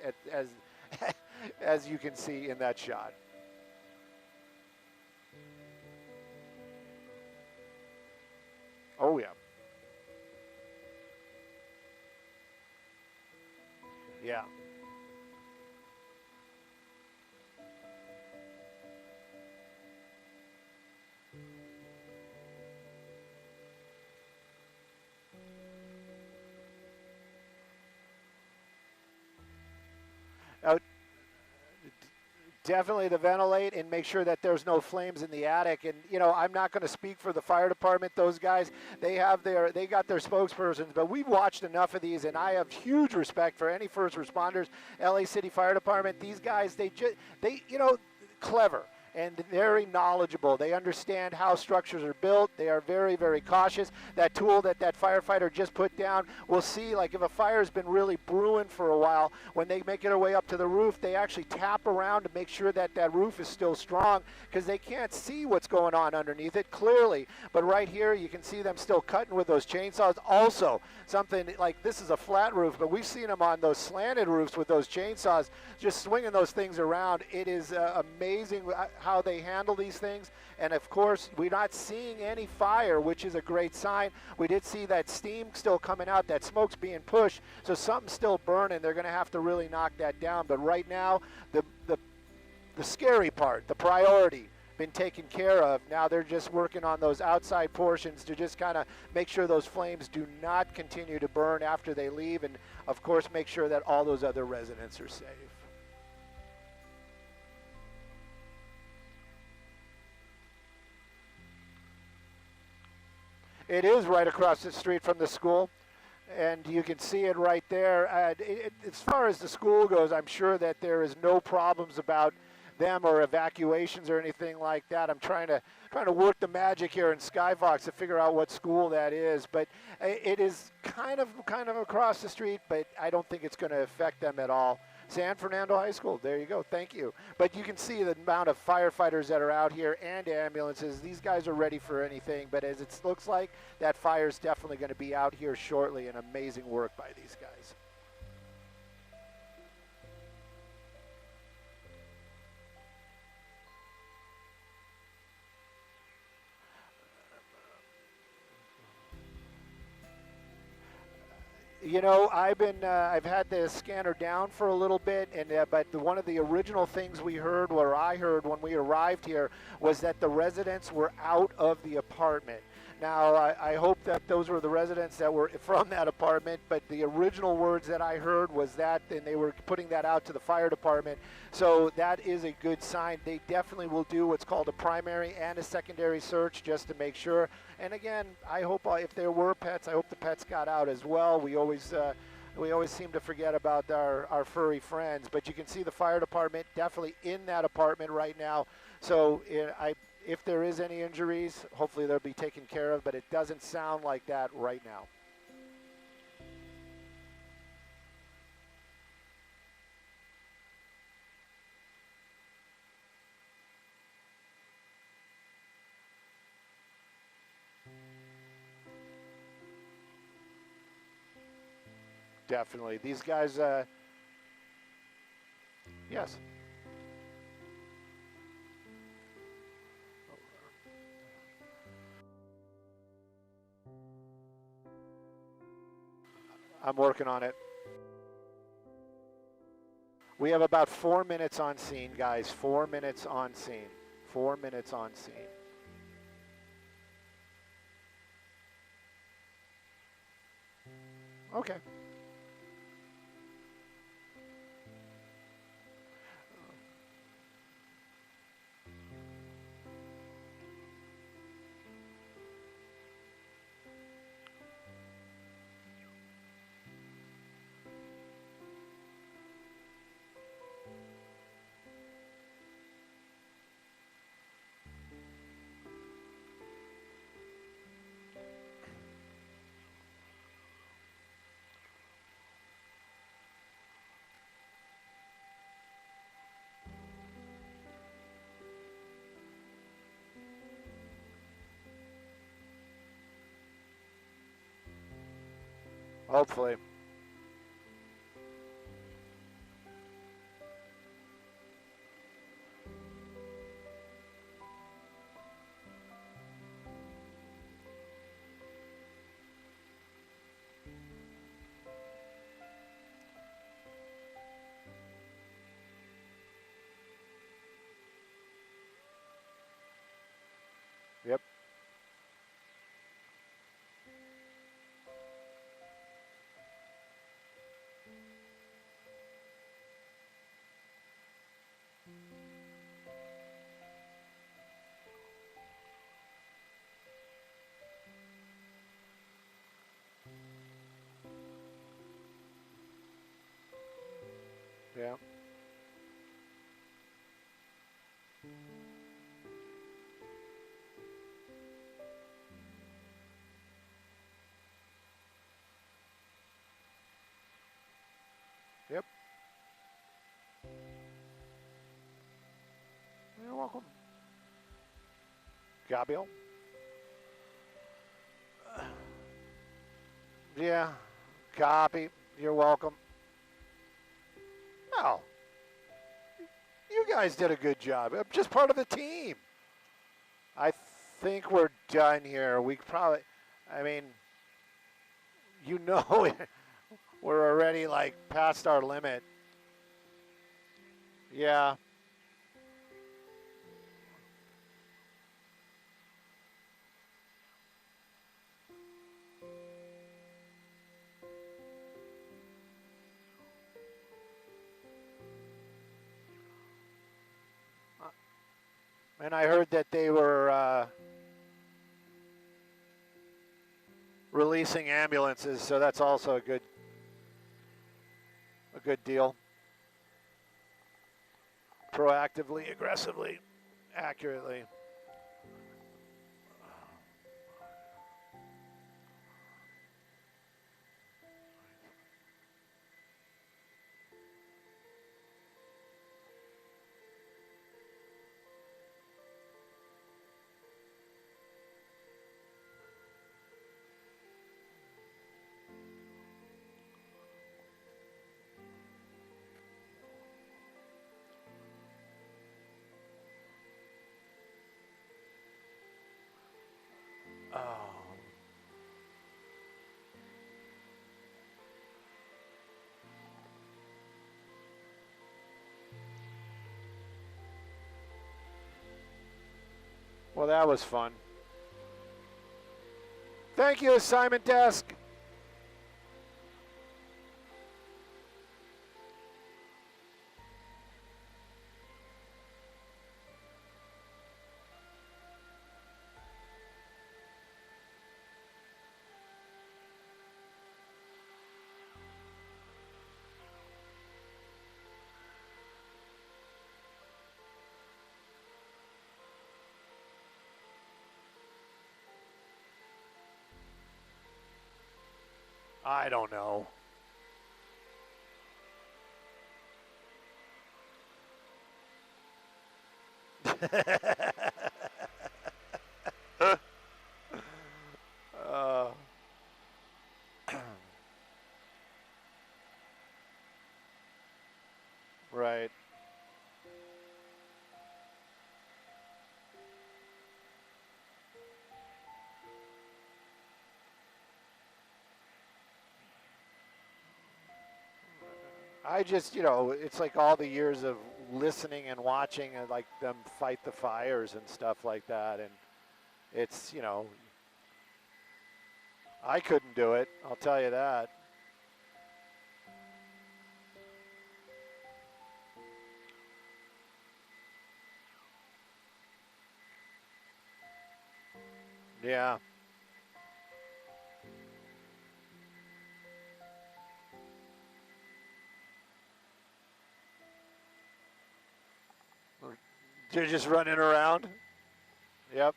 Speaker 1: as you can see in that shot. Oh yeah. Yeah. Uh, Definitely to ventilate and make sure that there's no flames in the attic. And, you know, I'm not going to speak for the fire department. Those guys, they got their spokespersons, but we've watched enough of these, and I have huge respect for any first responders. LA City Fire Department, these guys, they you know, clever and very knowledgeable. They understand how structures are built. They are very, very cautious. That tool that firefighter just put down, we'll see, like if a fire's been really brewing for a while, when they make their way up to the roof, they actually tap around to make sure that that roof is still strong, because they can't see what's going on underneath it clearly. But right here, you can see them still cutting with those chainsaws. Also, something like, this is a flat roof, but we've seen them on those slanted roofs with those chainsaws, just swinging those things around. It is amazing how they handle these things. And of course, we're not seeing any fire, which is a great sign. We did see that steam still coming out, that smoke's being pushed, so something's still burning. They're going to have to really knock that down. But right now, the scary part, the priority, been taken care of. Now they're just working on those outside portions to just kind of make sure those flames do not continue to burn after they leave, and of course make sure that all those other residents are safe. It is right across the street from the school, and you can see it right there. As far as the school goes, I'm sure that there is no problems about them or evacuations or anything like that. I'm trying to work the magic here in Skyfox to figure out what school that is, but it is kind of across the street, but I don't think it's going to affect them at all. San Fernando High School, there you go, thank you. But you can see the amount of firefighters that are out here and ambulances. These guys are ready for anything, but as it looks like, that fire is definitely going to be out here shortly, and amazing work by these guys. You know, I've had the scanner down for a little bit, and but one of the original things we heard, or I heard when we arrived here, was that the residents were out of the apartment. Now, I hope that those were the residents that were from that apartment, but the original words that I heard was that, and they were putting that out to the fire department. So that is a good sign. They definitely will do what's called a primary and a secondary search just to make sure. And again, I hope if there were pets, I hope the pets got out as well. We always seem to forget about our furry friends, but you can see the fire department definitely in that apartment right now. So if there is any injuries, hopefully they'll be taken care of, but it doesn't sound like that right now. Definitely. These guys, yes. I'm working on it. We have about 4 minutes on scene, guys. 4 minutes on scene. 4 minutes on scene. Okay. Hopefully. Yep. Yeah. Yep. You're welcome. Gabriel? Yeah. Copy. You're welcome. No. You guys did a good job. I'm just part of the team. I think we're done here. We probably, I mean, you know, we're already like past our limit. Yeah. And I heard that they were releasing ambulances, so that's also a good deal. Proactively, aggressively, accurately. Oh. Well, that was fun. Thank you, assignment desk. I don't know. Right. I just, you know, it's like all the years of listening and watching and like them fight the fires and stuff like that. And it's, you know, I couldn't do it. I'll tell you that. Yeah. They're just running around. Yep.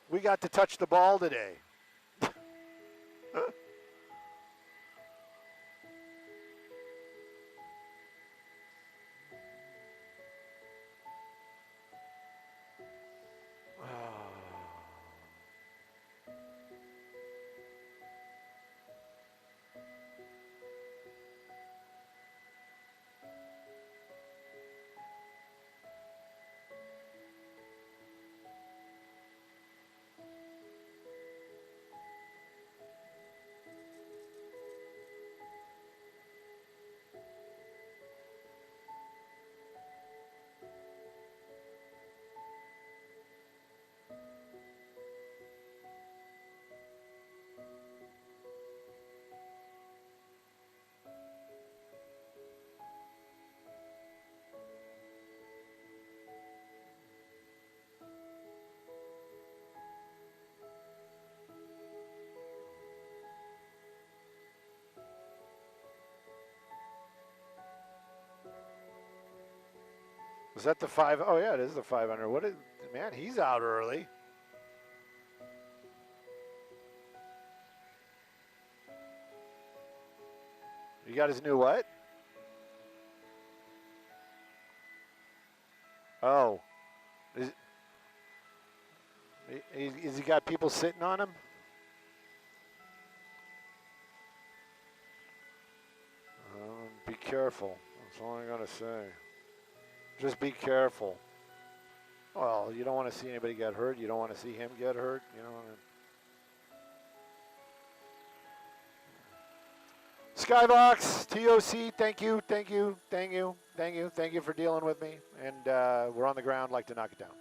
Speaker 1: We got to touch the ball today. Is that the 5? Oh, yeah, it is the 500. What is, man, he's out early. You got his new what? Oh. Is he got people sitting on him? Be careful. That's all I'm going to say. Just be careful. Well, you don't want to see anybody get hurt. You don't want to see him get hurt. You know. Skybox, TOC, thank you for dealing with me. And we're on the ground, like to knock it down.